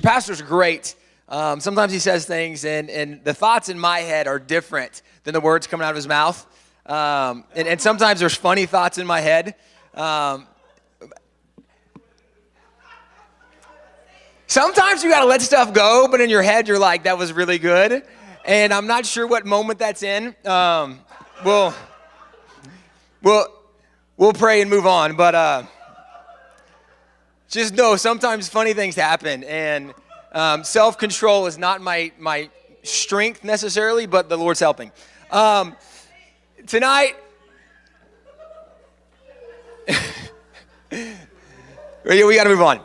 pastor's great. Sometimes he says things, and the thoughts in my head are different than the words coming out of his mouth. And sometimes there's funny thoughts in my head. Sometimes you got to let stuff go, but in your head you're like, that was really good. And I'm not sure what moment that's in. We'll pray and move on. But just know sometimes funny things happen. And self-control is not my strength necessarily, but the Lord's helping. Tonight, we got to move on.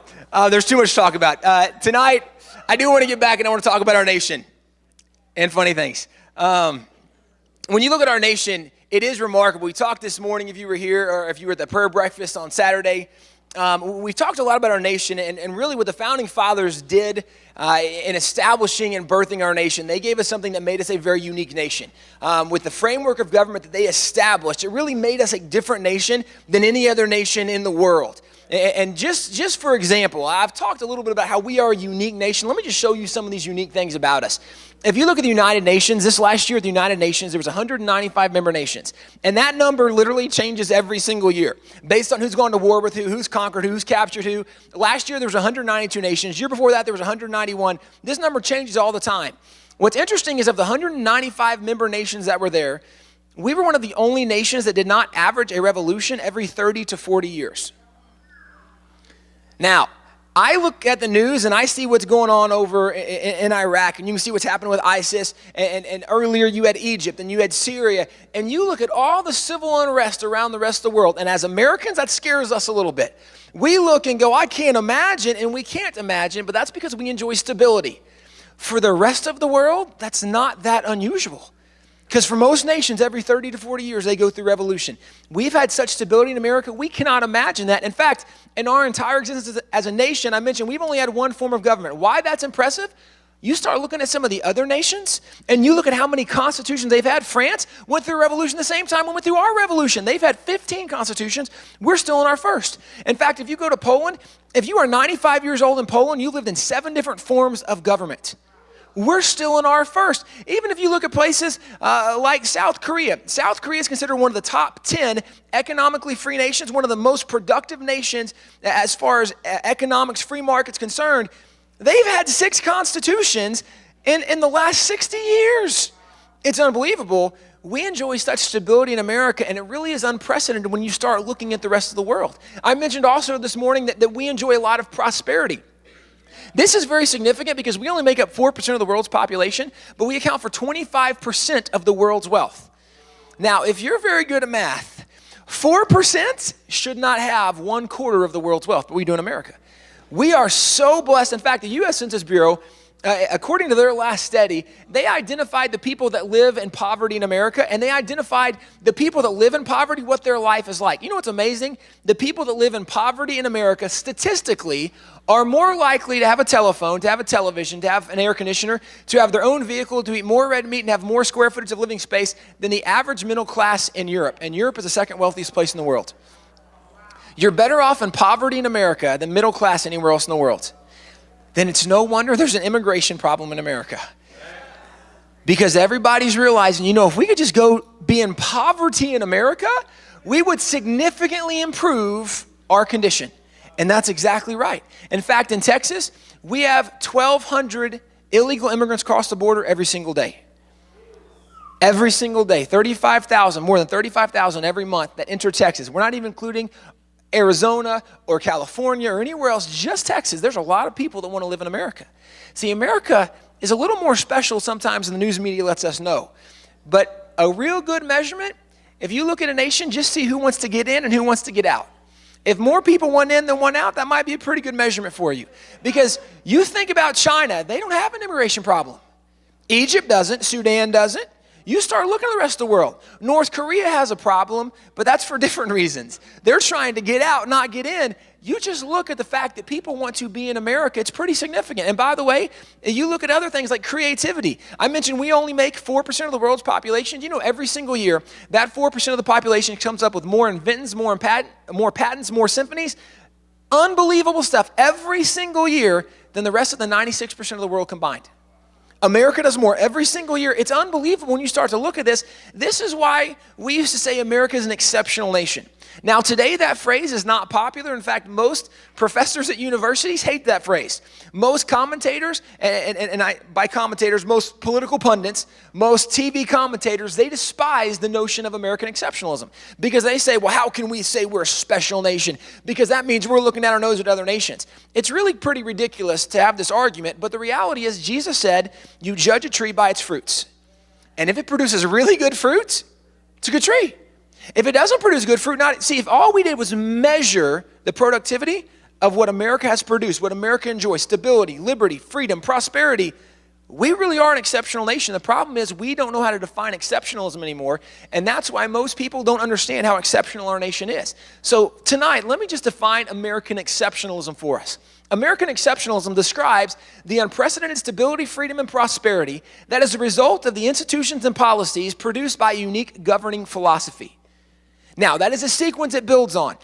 There's too much to talk about. Tonight, I do want to get back and I want to talk about our nation and funny things. When you look at our nation, it is remarkable. We talked this morning, if you were here, or if you were at the prayer breakfast on Saturday. We talked a lot about our nation and really what the founding fathers did in establishing and birthing our nation. They gave us something that made us a very unique nation. With the framework of government that they established, it really made us a different nation than any other nation in the world. And just for example, I've talked a little bit about how we are a unique nation. Let me just show you some of these unique things about us. If you look at the United Nations, this last year at the United Nations, there was 195 member nations. And that number literally changes every single year based on who's gone to war with who, who's conquered who, who's captured who. Last year, there was 192 nations. Year before that, there was 191. This number changes all the time. What's interesting is of the 195 member nations that were there, we were one of the only nations that did not average a revolution every 30 to 40 years. Now, I look at the news and I see what's going on over in Iraq, and you can see what's happening with ISIS, and earlier you had Egypt and you had Syria, and you look at all the civil unrest around the rest of the world, and as Americans, that scares us a little bit. We look and go, I can't imagine, and we can't imagine, but that's because we enjoy stability. For the rest of the world, that's not that unusual. Because for most nations, every 30 to 40 years, they go through revolution. We've had such stability in America, we cannot imagine that. In fact, in our entire existence as a nation, I mentioned we've only had one form of government. Why that's impressive? You start looking at some of the other nations, and you look at how many constitutions they've had. France went through a revolution the same time we went through our revolution. They've had 15 constitutions. We're still in our first. In fact, if you go to Poland, if you are 95 years old in Poland, you lived in 7 different forms of government. We're still in our first. Even if you look at places like South Korea. South Korea is considered one of the top 10 economically free nations, one of the most productive nations as far as economics, free markets concerned. They've had 6 constitutions in the last 60 years. It's unbelievable. We enjoy such stability in America, and it really is unprecedented when you start looking at the rest of the world. I mentioned also this morning that we enjoy a lot of prosperity. This is very significant because we only make up 4% of the world's population, but we account for 25% of the world's wealth. Now, if you're very good at math, 4% should not have 1/4 of the world's wealth, but we do in America. We are so blessed. In fact, the U.S. Census Bureau, according to their last study, they identified the people that live in poverty in America, and they identified the people that live in poverty, what their life is like. You know what's amazing? The people that live in poverty in America statistically are more likely to have a telephone, to have a television, to have an air conditioner, to have their own vehicle, to eat more red meat, and have more square footage of living space than the average middle class in Europe. And Europe is the second wealthiest place in the world. You're better off in poverty in America than middle class anywhere else in the world. Then it's no wonder there's an immigration problem in America. Because everybody's realizing, if we could just go be in poverty in America, we would significantly improve our condition. And that's exactly right. In fact, in Texas, we have 1,200 illegal immigrants cross the border every single day. Every single day, 35,000, more than 35,000 every month that enter Texas. We're not even including Arizona or California or anywhere else, just Texas. There's a lot of people that want to live in America. See, America is a little more special sometimes than the news media lets us know. But a real good measurement, if you look at a nation, just see who wants to get in and who wants to get out. If more people want in than want out, that might be a pretty good measurement for you. Because you think about China, they don't have an immigration problem. Egypt doesn't, Sudan doesn't. You start looking at the rest of the world. North Korea has a problem, but that's for different reasons. They're trying to get out, not get in. You just look at the fact that people want to be in America. It's pretty significant. And by the way, you look at other things like creativity. I mentioned we only make 4% of the world's population. Every single year, that 4% of the population comes up with more inventions, more patents, more symphonies. Unbelievable stuff. Every single year, than the rest of the 96% of the world combined. America does more every single year. It's unbelievable when you start to look at this. This is why we used to say America is an exceptional nation. Now, today that phrase is not popular. In fact, most professors at universities hate that phrase. Most commentators, by commentators, most political pundits, most TV commentators, they despise the notion of American exceptionalism because they say, well, how can we say we're a special nation? Because that means we're looking at our nose at other nations. It's really pretty ridiculous to have this argument, but the reality is Jesus said, you judge a tree by its fruits. And if it produces really good fruit, it's a good tree. If it doesn't produce good fruit, if all we did was measure the productivity of what America has produced, what America enjoys, stability, liberty, freedom, prosperity, we really are an exceptional nation. The problem is we don't know how to define exceptionalism anymore, and that's why most people don't understand how exceptional our nation is. So tonight, let me just define American exceptionalism for us. American exceptionalism describes the unprecedented stability, freedom, and prosperity that is a result of the institutions and policies produced by a unique governing philosophy. Now, that is a sequence it builds on.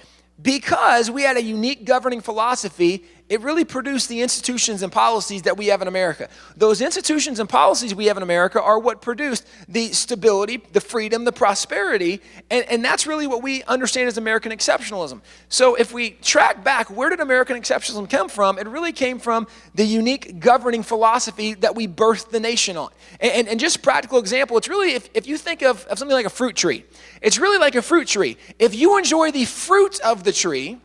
Because we had a unique governing philosophy, it really produced the institutions and policies that we have in America. Those institutions and policies we have in America are what produced the stability, the freedom, the prosperity, and that's really what we understand as American exceptionalism. So if we track back, where did American exceptionalism come from? It really came from the unique governing philosophy that we birthed the nation on. And just practical example, it's really, if you think of something like a fruit tree, it's really like a fruit tree. If you enjoy the fruit of the tree,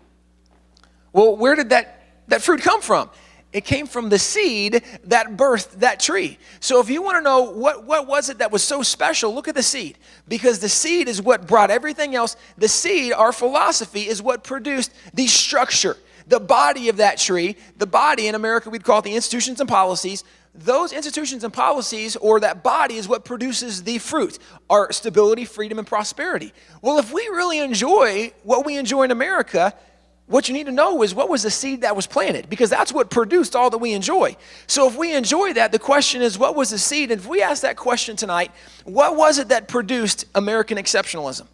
well, where did that fruit come from? It came from the seed that birthed that tree. So if you want to know what was it that was so special, look at the seed. Because the seed is what brought everything else. The seed, our philosophy, is what produced the structure, the body of that tree. The body, in America, we'd call it the institutions and policies. Those institutions and policies, or that body, is what produces the fruit, our stability, freedom, and prosperity. Well, if we really enjoy what we enjoy in America, what you need to know is what was the seed that was planted, because that's what produced all that we enjoy. So if we enjoy that, the question is, what was the seed? And if we ask that question tonight, what was it that produced American exceptionalism?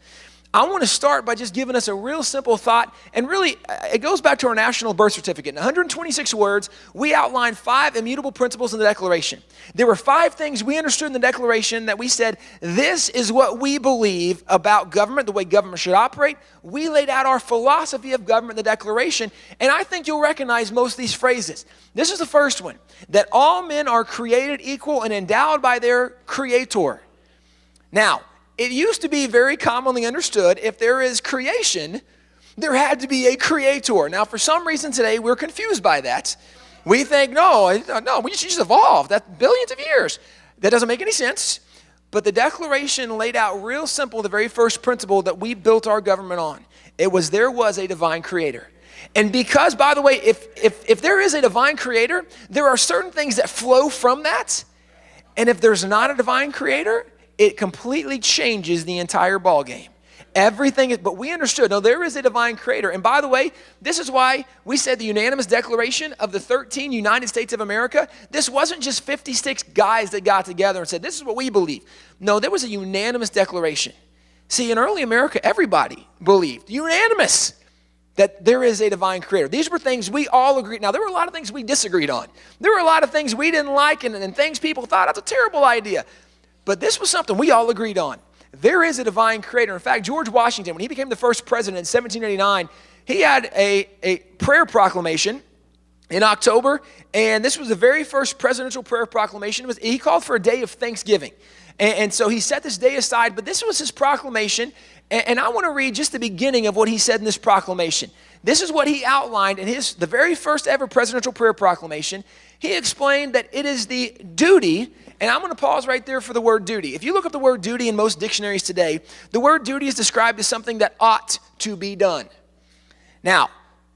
I want to start by just giving us a real simple thought, and really, it goes back to our national birth certificate. In 126 words, we outlined 5 immutable principles in the Declaration. There were 5 things we understood in the Declaration that we said, this is what we believe about government, the way government should operate. We laid out our philosophy of government in the Declaration, and I think you'll recognize most of these phrases. This is the first one, that all men are created equal and endowed by their Creator. Now, it used to be very commonly understood, if there is creation, there had to be a creator. Now, for some reason today, we're confused by that. We think, no, we just evolved. That's billions of years. That doesn't make any sense. But the Declaration laid out real simple the very first principle that we built our government on. It was, there was a divine creator. And because, by the way, if there is a divine creator, there are certain things that flow from that. And if there's not a divine creator, it completely changes the entire ballgame. Everything is, but we understood, no, there is a divine creator. And by the way, this is why we said the unanimous declaration of the 13 United States of America, this wasn't just 56 guys that got together and said, this is what we believe. No, there was a unanimous declaration. See, in early America, everybody believed, unanimous, that there is a divine creator. These were things we all agreed. Now, there were a lot of things we disagreed on. There were a lot of things we didn't like and things people thought, that's a terrible idea. But this was something we all agreed on. There is a divine creator. In fact, George Washington, when he became the first president in 1789, he had a prayer proclamation in October, and this was the very first presidential prayer proclamation. He called for a day of thanksgiving. And so he set this day aside, but this was his proclamation, and I want to read just the beginning of what he said in this proclamation. This is what he outlined in the very first ever presidential prayer proclamation. He explained that it is the duty, and I'm going to pause right there for the word duty. If you look up the word duty in most dictionaries today, the word duty is described as something that ought to be done. Now,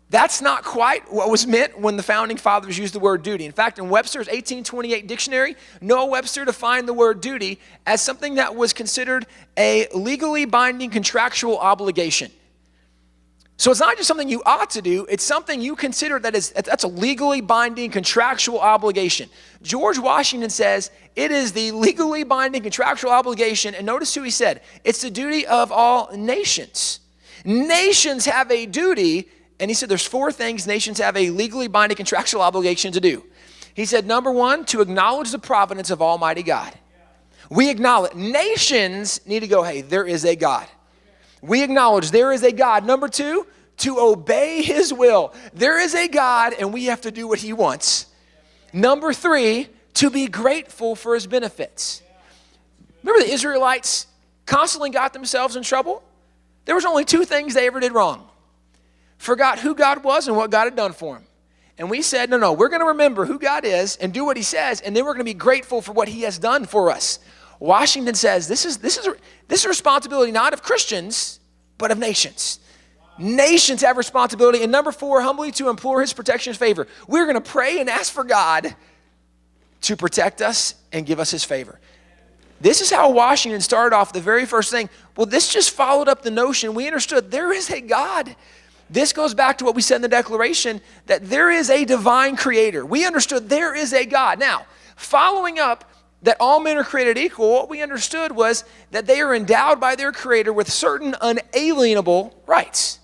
that's not quite what was meant when the founding fathers used the word duty. In fact, in Webster's 1828 dictionary, Noah Webster defined the word duty as something that was considered a legally binding contractual obligation. So it's not just something you ought to do, it's something you consider that's a legally binding contractual obligation. George Washington says it is the legally binding contractual obligation, and notice who he said, it's the duty of all nations. Nations have a duty, And he said there's 4 things nations have a legally binding contractual obligation to do. He said, number 1, to acknowledge the providence of Almighty God. We acknowledge, nations need to go, hey, there is a God. We acknowledge there is a God. Number 2, to obey his will. There is a God and we have to do what he wants. Number 3, to be grateful for his benefits. Remember the Israelites constantly got themselves in trouble? There was only 2 things they ever did wrong. Forgot who God was and what God had done for him. And we said, no, we're going to remember who God is and do what he says, and then we're going to be grateful for what he has done for us. Washington says this is a responsibility not of Christians, but of nations. Nations have responsibility. And number 4, humbly to implore his protection and favor. We're going to pray and ask for God to protect us and give us his favor. This is how Washington started off the very first thing. Well, this just followed up the notion. We understood there is a God. This goes back to what we said in the Declaration, that there is a divine creator. We understood there is a God. Now, following up that all men are created equal, what we understood was that they are endowed by their creator with certain unalienable rights.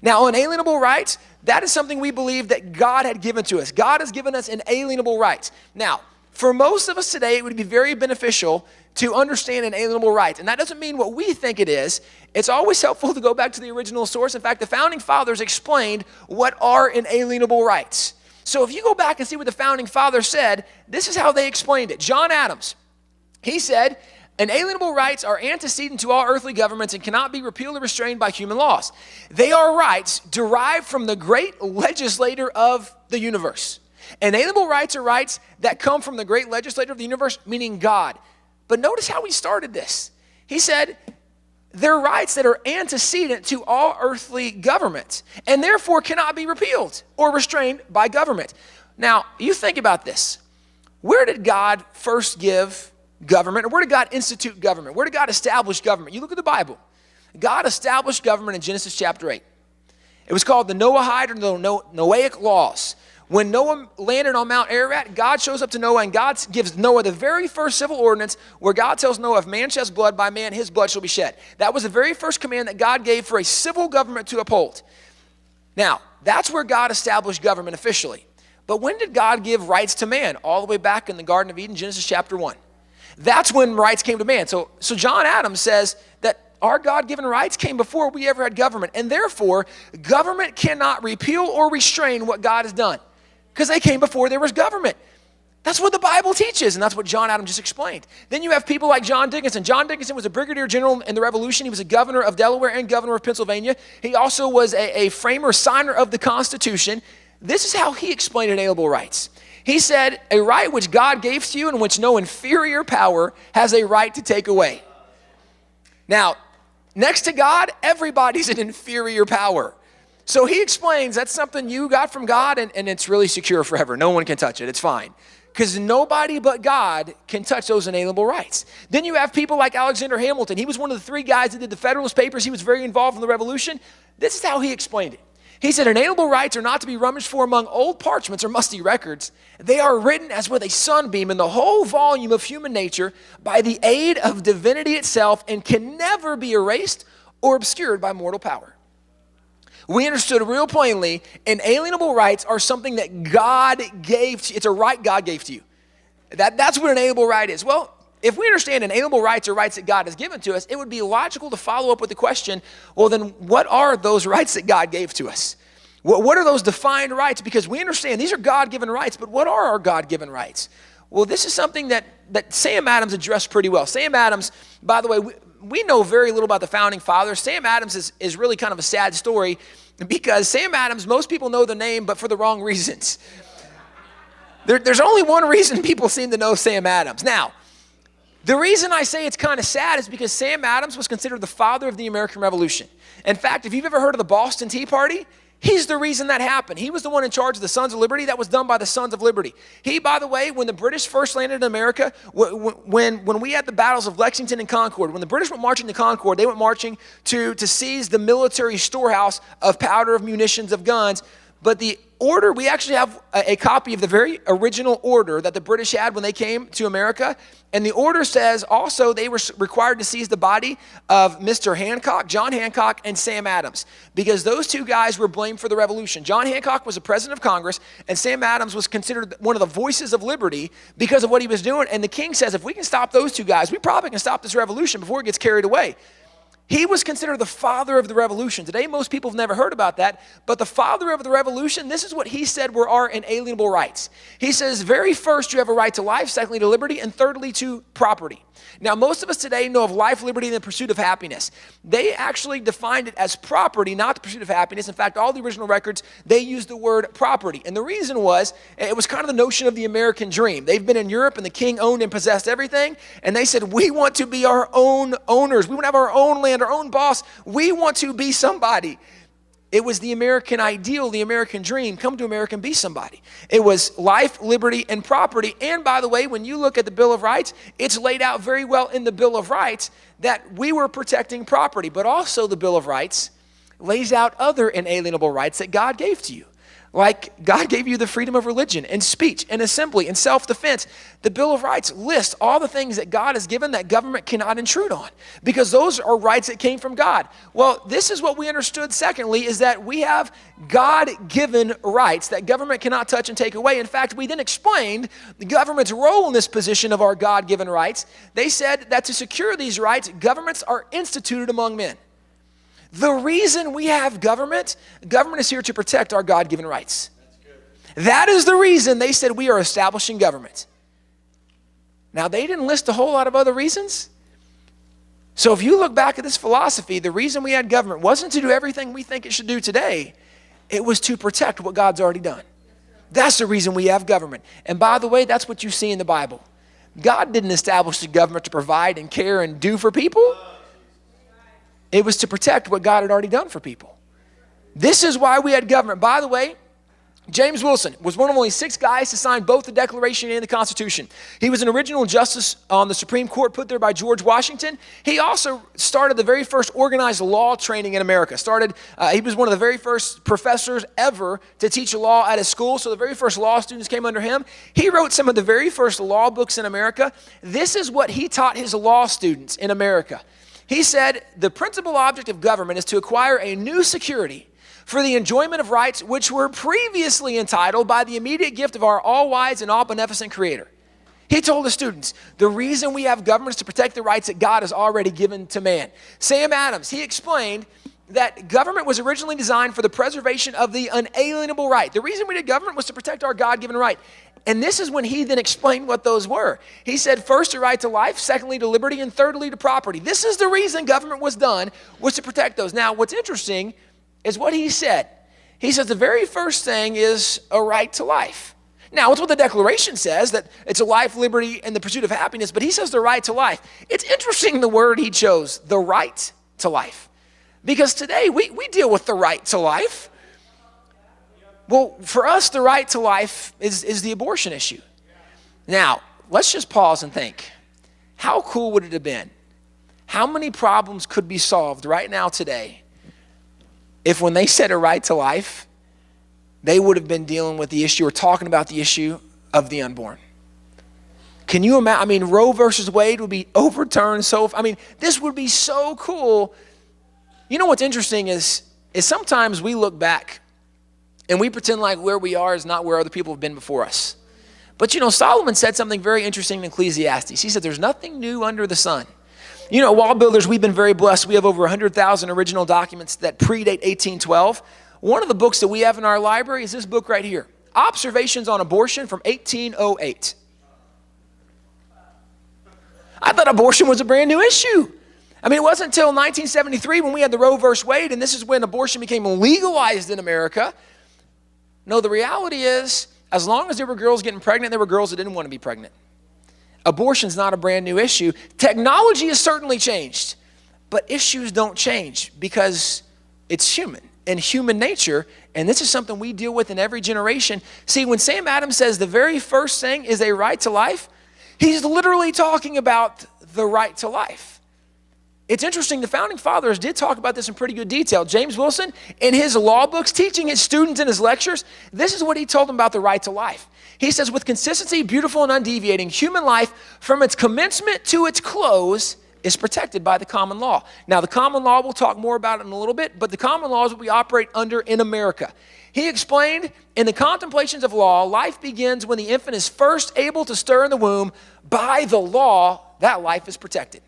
Now, unalienable rights, that is something we believe that God had given to us. God has given us inalienable rights. Now, for most of us today, it would be very beneficial to understand inalienable rights. And that doesn't mean what we think it is. It's always helpful to go back to the original source. In fact, the founding fathers explained what are inalienable rights. So if you go back and see what the founding fathers said, this is how they explained it. John Adams, he said, inalienable rights are antecedent to all earthly governments and cannot be repealed or restrained by human laws. They are rights derived from the great legislator of the universe. Inalienable rights are rights that come from the great legislator of the universe, meaning God. But notice how he started this. He said, they're rights that are antecedent to all earthly governments and therefore cannot be repealed or restrained by government. Now, you think about this. Where did God first give government, or where did God institute government? Where did God establish government? You look at the Bible. God established government in Genesis chapter 8. It was called the Noahide or the Noahic laws. When Noah landed on Mount Ararat, God shows up to Noah and God gives Noah the very first civil ordinance where God tells Noah, if man sheds blood, by man his blood shall be shed. That was the very first command that God gave for a civil government to uphold. Now, that's where God established government officially. But when did God give rights to man? All the way back in the Garden of Eden, Genesis chapter 1. That's when rights came to man. So John Adams says that our God-given rights came before we ever had government. And therefore, government cannot repeal or restrain what God has done, because they came before there was government. That's what the Bible teaches, and that's what John Adams just explained. Then you have people like John Dickinson. John Dickinson was a brigadier general in the Revolution. He was a governor of Delaware and governor of Pennsylvania. He also was a framer, signer of the Constitution. This is how he explained inalienable rights. He said, a right which God gave to you and which no inferior power has a right to take away. Now, next to God, everybody's an inferior power. So he explains that's something you got from God and it's really secure forever. No one can touch it. It's fine. Because nobody but God can touch those inalienable rights. Then you have people like Alexander Hamilton. He was one of the 3 guys that did the Federalist Papers. He was very involved in the Revolution. This is how he explained it. He said, inalienable rights are not to be rummaged for among old parchments or musty records. They are written as with a sunbeam in the whole volume of human nature by the aid of divinity itself and can never be erased or obscured by mortal power. We understood real plainly, inalienable rights are something that God gave to you. It's a right God gave to you. That's what an inalienable right is. Well, if we understand inalienable rights are rights that God has given to us, it would be logical to follow up with the question, well, then what are those rights that God gave to us? What are those defined rights? Because we understand these are God-given rights, but what are our God-given rights? Well, this is something that Sam Adams addressed pretty well. Sam Adams, by the way, we know very little about the founding fathers. Sam Adams is really kind of a sad story because Sam Adams, most people know the name, but for the wrong reasons. There's only one reason people seem to know Sam Adams. Now, the reason I say it's kind of sad is because Sam Adams was considered the father of the American Revolution. In fact, if you've ever heard of the Boston Tea Party, he's the reason that happened. He was the one in charge of the Sons of Liberty. That was done by the Sons of Liberty. He, by the way, when the British first landed in America, when we had the battles of Lexington and Concord, when the British went marching to Concord, they went marching to seize the military storehouse of powder, of munitions, of guns. But the order, we actually have a copy of the very original order that the British had when they came to America. And the order says also they were required to seize the body of Mr. Hancock, John Hancock, and Sam Adams, because those two guys were blamed for the revolution. John Hancock was the president of Congress, and Sam Adams was considered one of the voices of liberty because of what he was doing. And the king says, if we can stop those two guys, we probably can stop this revolution before it gets carried away. He was considered the father of the revolution. Today, most people have never heard about that, but the father of the revolution, this is what he said were our inalienable rights. He says, very first, you have a right to life, secondly, to liberty, and thirdly, to property. Now, most of us today know of life, liberty, and the pursuit of happiness. They actually defined it as property, not the pursuit of happiness. In fact, all the original records, they used the word property. And the reason was, it was kind of the notion of the American dream. They've been in Europe, and the king owned and possessed everything. And they said, we want to be our own owners. We want to have our own land, our own boss. We want to be somebody. It was the American ideal, the American dream. Come to America and be somebody. It was life, liberty, and property. And by the way, when you look at the Bill of Rights, it's laid out very well in the Bill of Rights that we were protecting property. But also the Bill of Rights lays out other inalienable rights that God gave to you. Like God gave you the freedom of religion and speech and assembly and self-defense. The Bill of Rights lists all the things that God has given that government cannot intrude on, because those are rights that came from God. Well, this is what we understood secondly, is that we have God-given rights that government cannot touch and take away. In fact, we then explained the government's role in this position of our God-given rights. They said that to secure these rights, governments are instituted among men. The reason we have government is here to protect our God-given rights. That is the reason they said we are establishing government. Now, they didn't list a whole lot of other reasons. So if you look back at this philosophy, the reason we had government wasn't to do everything we think it should do today. It was to protect what God's already done. That's the reason we have government. And by the way, that's what you see in the Bible. God didn't establish the government to provide and care and do for people. It was to protect what God had already done for people. This is why we had government. By the way, James Wilson was one of only 6 guys to sign both the Declaration and the Constitution. He was an original justice on the Supreme Court put there by George Washington. He also started the very first organized law training in America. He was one of the very first professors ever to teach law at a school, so the very first law students came under him. He wrote some of the very first law books in America. This is what he taught his law students in America. He said, the principal object of government is to acquire a new security for the enjoyment of rights which were previously entitled by the immediate gift of our all-wise and all-beneficent Creator. He told the students, the reason we have government is to protect the rights that God has already given to man. Sam Adams, he explained that government was originally designed for the preservation of the unalienable right. The reason we did government was to protect our God-given right. And this is when he then explained what those were. He said, first, a right to life, secondly, to liberty, and thirdly, to property. This is the reason government was done, was to protect those. Now, what's interesting is what he said. He says the very first thing is a right to life. Now, it's what the Declaration says, that it's a life, liberty, and the pursuit of happiness, but he says the right to life. It's interesting the word he chose, the right to life. Because today, we deal with the right to life. Well, for us, the right to life is the abortion issue. Now, let's just pause and think. How cool would it have been? How many problems could be solved right now today if when they said a right to life, they would have been dealing with the issue or talking about the issue of the unborn? Can you imagine? I mean, Roe versus Wade would be overturned. This would be so cool. You know what's interesting is sometimes we look back and we pretend like where we are is not where other people have been before us. But Solomon said something very interesting in Ecclesiastes. He said there's nothing new under the sun. Wall builders, we've been very blessed. We have over 100,000 original documents that predate 1812. One of the books that we have in our library is this book right here, Observations on Abortion from 1808. I thought abortion was a brand new issue. It wasn't until 1973 when we had the Roe versus Wade, and this is when abortion became legalized in America. No, the reality is, as long as there were girls getting pregnant, there were girls that didn't want to be pregnant. Abortion's not a brand new issue. Technology has certainly changed, but issues don't change because it's human and human nature, and this is something we deal with in every generation. See, when Sam Adams says the very first thing is a right to life, he's literally talking about the right to life. It's interesting, the founding fathers did talk about this in pretty good detail. James Wilson, in his law books, teaching his students in his lectures, this is what he told them about the right to life. He says, with consistency, beautiful and undeviating, human life from its commencement to its close is protected by the common law. Now, the common law, we'll talk more about it in a little bit, but the common law is what we operate under in America. He explained, in the contemplations of law, life begins when the infant is first able to stir in the womb. By the law, that life is protected.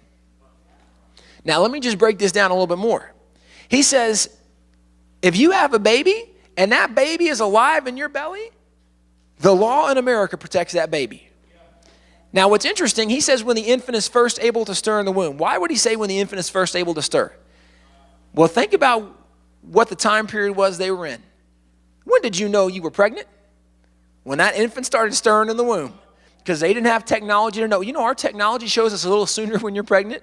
Now, let me just break this down a little bit more. He says, if you have a baby and that baby is alive in your belly, the law in America protects that baby. Now, what's interesting, he says when the infant is first able to stir in the womb. Why would he say when the infant is first able to stir? Well, think about what the time period was they were in. When did you know you were pregnant? When that infant started stirring in the womb. Because they didn't have technology to know. You know, our technology shows us a little sooner when you're pregnant.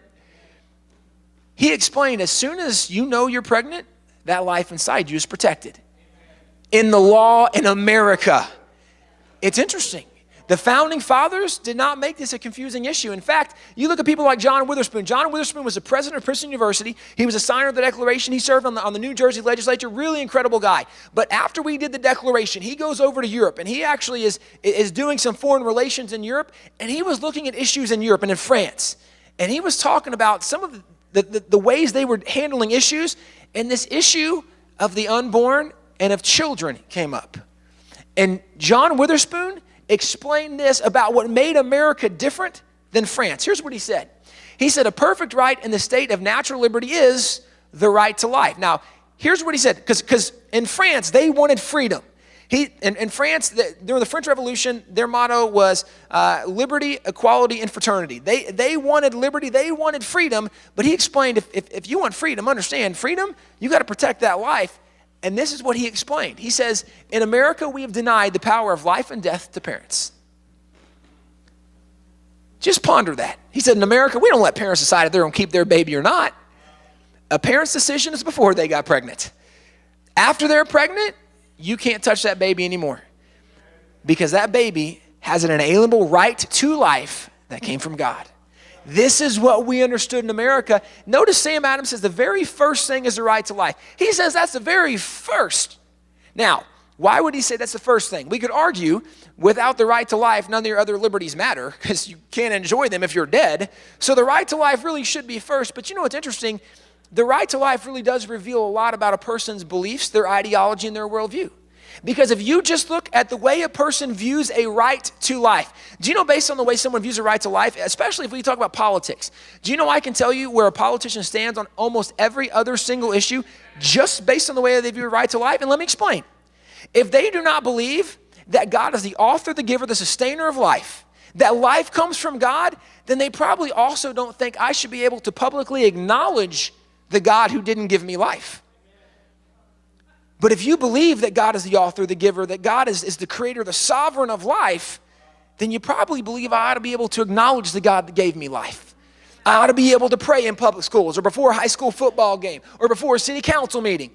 He explained, as soon as you know you're pregnant, that life inside you is protected. In the law in America. It's interesting. The founding fathers did not make this a confusing issue. In fact, you look at people like John Witherspoon. John Witherspoon was the president of Princeton University. He was a signer of the Declaration. He served on the New Jersey legislature. Really incredible guy. But after we did the Declaration, he goes over to Europe, and he actually is doing some foreign relations in Europe, and he was looking at issues in Europe and in France. And he was talking about some of the ways they were handling issues, and this issue of the unborn and of children came up. And John Witherspoon explained this about what made America different than France. Here's what he said. He said, a perfect right in the state of natural liberty is the right to life. Now, here's what he said, because in France, they wanted freedom. In France, during the French Revolution, their motto was liberty, equality, and fraternity. They wanted liberty, they wanted freedom, but he explained, if you want freedom, understand, freedom, you got to protect that life. And this is what he explained. He says, in America, we have denied the power of life and death to parents. Just ponder that. He said, in America, we don't let parents decide if they're going to keep their baby or not. A parent's decision is before they got pregnant. After they're pregnant, you can't touch that baby anymore. Because that baby has an inalienable right to life that came from God. This is what we understood in America. Notice Sam Adams says the very first thing is the right to life. He says that's the very first. Now, why would he say that's the first thing? We could argue without the right to life, none of your other liberties matter because you can't enjoy them if you're dead. So the right to life really should be first. But you know what's interesting? The right to life really does reveal a lot about a person's beliefs, their ideology, and their worldview. Because if you just look at the way a person views a right to life, do you know based on the way someone views a right to life, especially if we talk about politics, do you know I can tell you where a politician stands on almost every other single issue just based on the way they view a right to life? And let me explain. If they do not believe that God is the author, the giver, the sustainer of life, that life comes from God, then they probably also don't think I should be able to publicly acknowledge the God who didn't give me life. But if you believe that God is the author, the giver, that God is the creator, the sovereign of life, then you probably believe I ought to be able to acknowledge the God that gave me life. I ought to be able to pray in public schools or before a high school football game or before a city council meeting.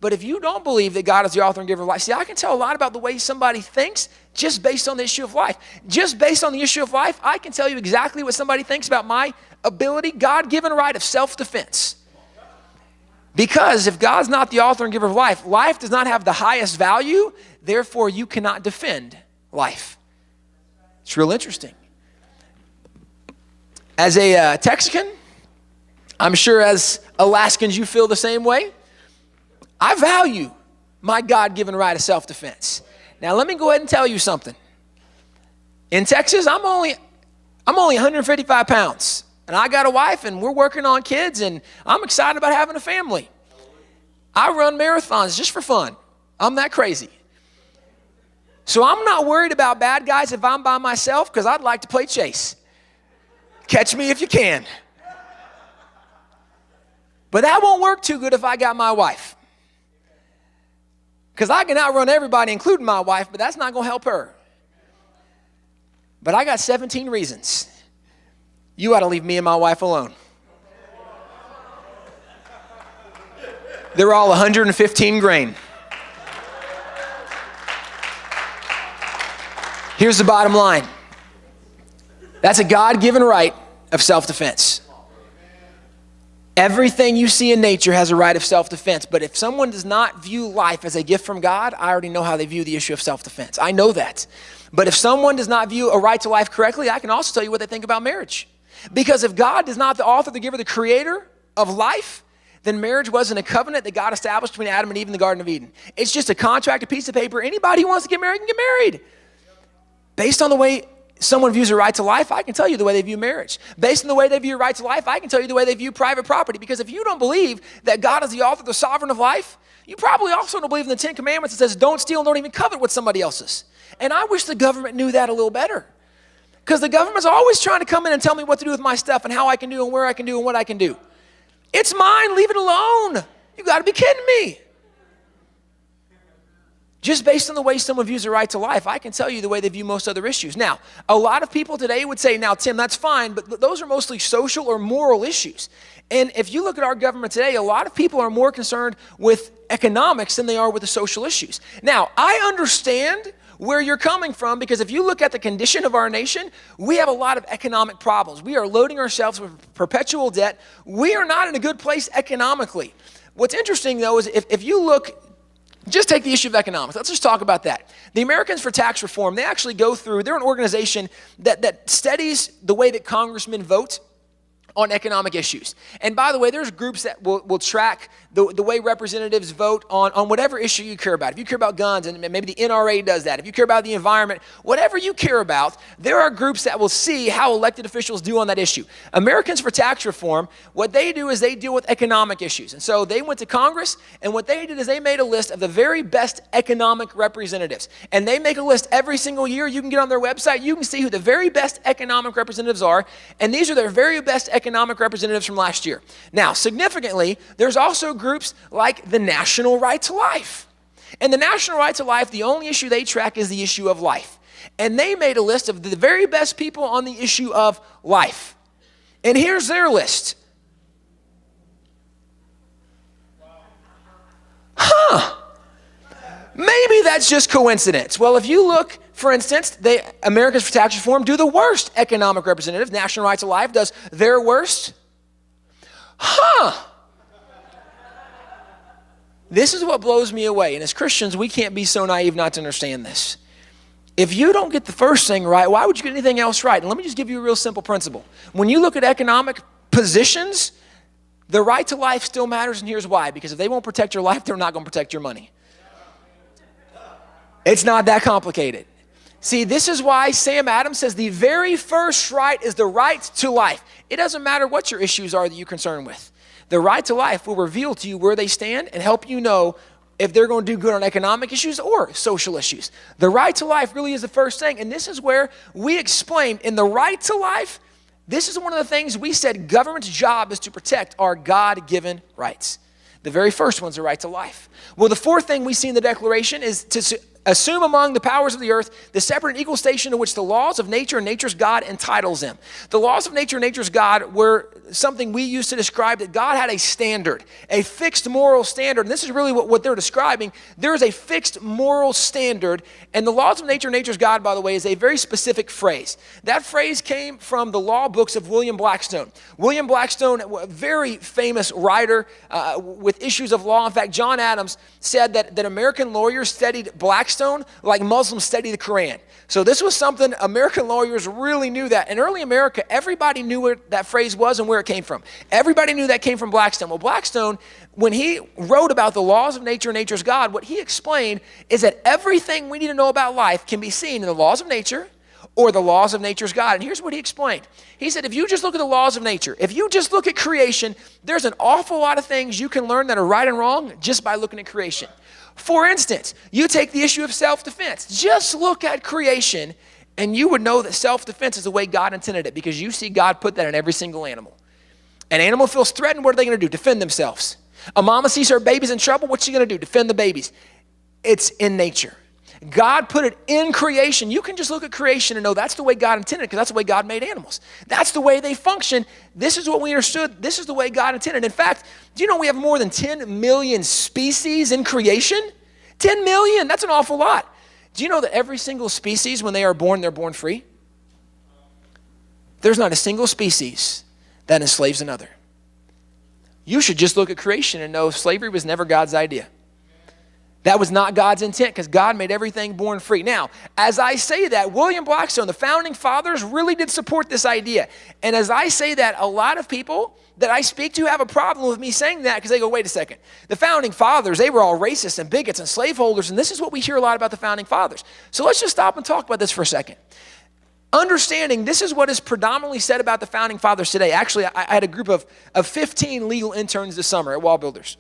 But if you don't believe that God is the author and giver of life, see, I can tell a lot about the way somebody thinks just based on the issue of life. Just based on the issue of life, I can tell you exactly what somebody thinks about my ability, God-given right of self-defense. Because if God's not the author and giver of life, life does not have the highest value, therefore you cannot defend life. It's real interesting. As a Texican, I'm sure as Alaskans you feel the same way. I value my God-given right of self-defense. Now let me go ahead and tell you something. In Texas, I'm only 155 pounds. And I got a wife and we're working on kids and I'm excited about having a family. I run marathons just for fun. I'm that crazy. So I'm not worried about bad guys if I'm by myself because I'd like to play chase. Catch me if you can. But that won't work too good if I got my wife. Because I can outrun everybody, including my wife, but that's not going to help her. But I got 17 reasons. You ought to leave me and my wife alone. They're all 115 grain. Here's the bottom line. That's a God-given right of self-defense. Everything you see in nature has a right of self-defense. But if someone does not view life as a gift from God, I already know how they view the issue of self-defense. I know that. But if someone does not view a right to life correctly, I can also tell you what they think about marriage. Because if God is not the author, the giver, the creator of life, then marriage wasn't a covenant that God established between Adam and Eve in the Garden of Eden. It's just a contract, a piece of paper. Anybody who wants to get married can get married. Based on the way someone views a right to life, I can tell you the way they view marriage. Based on the way they view right to life, I can tell you the way they view private property. Because if you don't believe that God is the author, the sovereign of life, you probably also don't believe in the 10 Commandments that says don't steal and don't even covet what somebody else's. And I wish the government knew that a little better. Because the government's always trying to come in and tell me what to do with my stuff and how I can do and where I can do and what I can do. It's mine, leave it alone. You got to be kidding me. Just based on the way someone views the right to life, I can tell you the way they view most other issues. Now, a lot of people today would say, now, Tim, that's fine, but those are mostly social or moral issues. And if you look at our government today, a lot of people are more concerned with economics than they are with the social issues. Now, I understand where you're coming from, because if you look at the condition of our nation, we have a lot of economic problems. We are loading ourselves with perpetual debt. We are not in a good place economically. What's interesting, though, is if you look, just take the issue of economics. Let's just talk about that. The Americans for Tax Reform, they actually go through, they're an organization that studies the way that congressmen vote on economic issues. And by the way, there's groups that will track the way representatives vote on whatever issue you care about. If you care about guns, and maybe the NRA does that. If you care about the environment, whatever you care about, there are groups that will see how elected officials do on that issue. Americans for Tax Reform, what they do is they deal with economic issues. And so they went to Congress, and what they did is they made a list of the very best economic representatives. And they make a list every single year. You can get on their website. You can see who the very best economic representatives are. And these are their very best economic representatives from last year. Now, significantly, there's also groups like the National Right to Life. And the National Right to Life, the only issue they track is the issue of life. And they made a list of the very best people on the issue of life. And here's their list. Maybe that's just coincidence. Well, if you look, for instance, Americans for Tax Reform do the worst economic representatives. National Right to Life does their worst. This is what blows me away. And as Christians, we can't be so naive not to understand this. If you don't get the first thing right, why would you get anything else right? And let me just give you a real simple principle. When you look at economic positions, the right to life still matters, and here's why. Because if they won't protect your life, they're not going to protect your money. It's not that complicated. See, this is why Sam Adams says the very first right is the right to life. It doesn't matter what your issues are that you're concerned with. The right to life will reveal to you where they stand and help you know if they're going to do good on economic issues or social issues. The right to life really is the first thing, and this is where we explain in the right to life, this is one of the things we said government's job is to protect our God-given rights. The very first one's the right to life. Well, the fourth thing we see in the Declaration is to assume among the powers of the earth the separate and equal station to which the laws of nature and nature's God entitles them. The laws of nature and nature's God were something we used to describe that God had a standard, a fixed moral standard. And this is really what they're describing. There is a fixed moral standard. And the laws of nature and nature's God, by the way, is a very specific phrase. That phrase came from the law books of William Blackstone. William Blackstone, a very famous writer with issues of law. In fact, John Adams said that American lawyers studied Blackstone like Muslims study the Quran. So this was something American lawyers really knew that. In early America, everybody knew what that phrase was and where it came from. Everybody knew that came from Blackstone. Well, Blackstone, when he wrote about the laws of nature and nature's God, what he explained is that everything we need to know about life can be seen in the laws of nature or the laws of nature's God. And here's what he explained. He said, if you just look at the laws of nature, if you just look at creation, there's an awful lot of things you can learn that are right and wrong just by looking at creation. For instance, you take the issue of self-defense. Just look at creation, and you would know that self-defense is the way God intended it, because you see God put that in every single animal. An animal feels threatened, what are they going to do? Defend themselves. A mama sees her babies in trouble, what's she going to do? Defend the babies. It's in nature. God put it in creation. You can just look at creation and know that's the way God intended it, because that's the way God made animals. That's the way they function. This is what we understood. This is the way God intended. In fact, do you know we have more than 10 million species in creation? 10 million, that's an awful lot. Do you know that every single species, when they are born, they're born free? There's not a single species that enslaves another. you should just look at creation and know slavery was never God's idea. That was not God's intent because God made everything born free. Now, as I say that, William Blackstone, the founding fathers, really did support this idea. And as I say that, a lot of people that I speak to have a problem with me saying that because they go, wait a second. The founding fathers, they were all racists and bigots and slaveholders, and this is what we hear a lot about the founding fathers. So let's just stop and talk about this for a second. Understanding this is what is predominantly said about the founding fathers today. Actually, I had a group of 15 legal interns this summer at Wall Builders.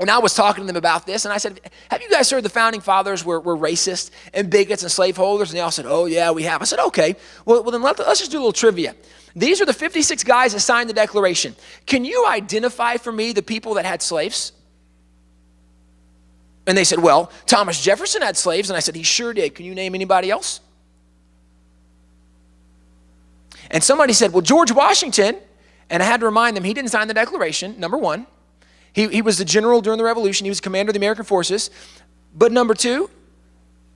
And I was talking to them about this, and I said, have you guys heard the founding fathers were racist and bigots and slaveholders? And they all said, oh, yeah, we have. I said, okay, well then let's just do a little trivia. These are the 56 guys that signed the Declaration. Can you identify for me the people that had slaves? And they said, well, Thomas Jefferson had slaves. And I said, he sure did. Can you name anybody else? And somebody said, well, George Washington. And I had to remind them, he didn't sign the Declaration, number one. He was the general during the Revolution. He was commander of the American forces. But number two,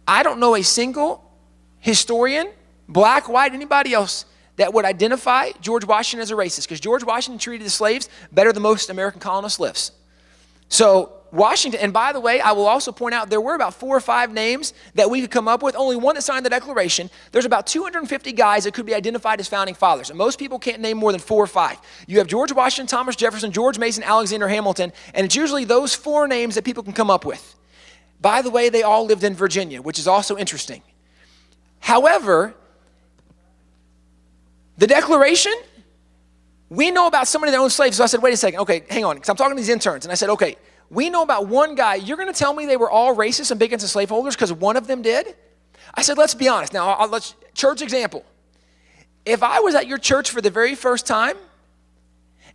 I don't know a single historian, black, white, anybody else, that would identify George Washington as a racist, because George Washington treated the slaves better than most American colonists lives. So Washington, and by the way, I will also point out there were about 4 or 5 names that we could come up with, only one that signed the Declaration. There's about 250 guys that could be identified as founding fathers, and most people can't name more than 4 or 5. You have George Washington, Thomas Jefferson, George Mason, Alexander Hamilton, and it's usually those 4 names that people can come up with. By the way, they all lived in Virginia, which is also interesting. However, the Declaration, we know about somebody that owned slaves. So I said, wait a second, okay, hang on, because I'm talking to these interns, and I said, okay, we know about one guy. You're going to tell me they were all racist and bigots and slaveholders because one of them did? I said, let's be honest. Now, let's church example. If I was at your church for the very first time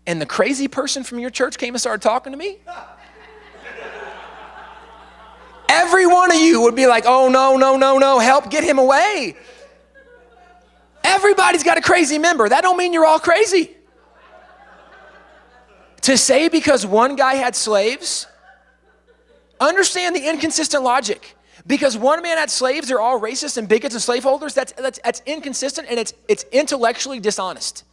and the crazy person from your church came and started talking to me, every one of you would be like, oh, no, help, get him away. Everybody's got a crazy member. That don't mean you're all crazy. To say because one guy had slaves, understand the inconsistent logic. Because one man had slaves, they're all racist and bigots and slaveholders. That's inconsistent and it's intellectually dishonest.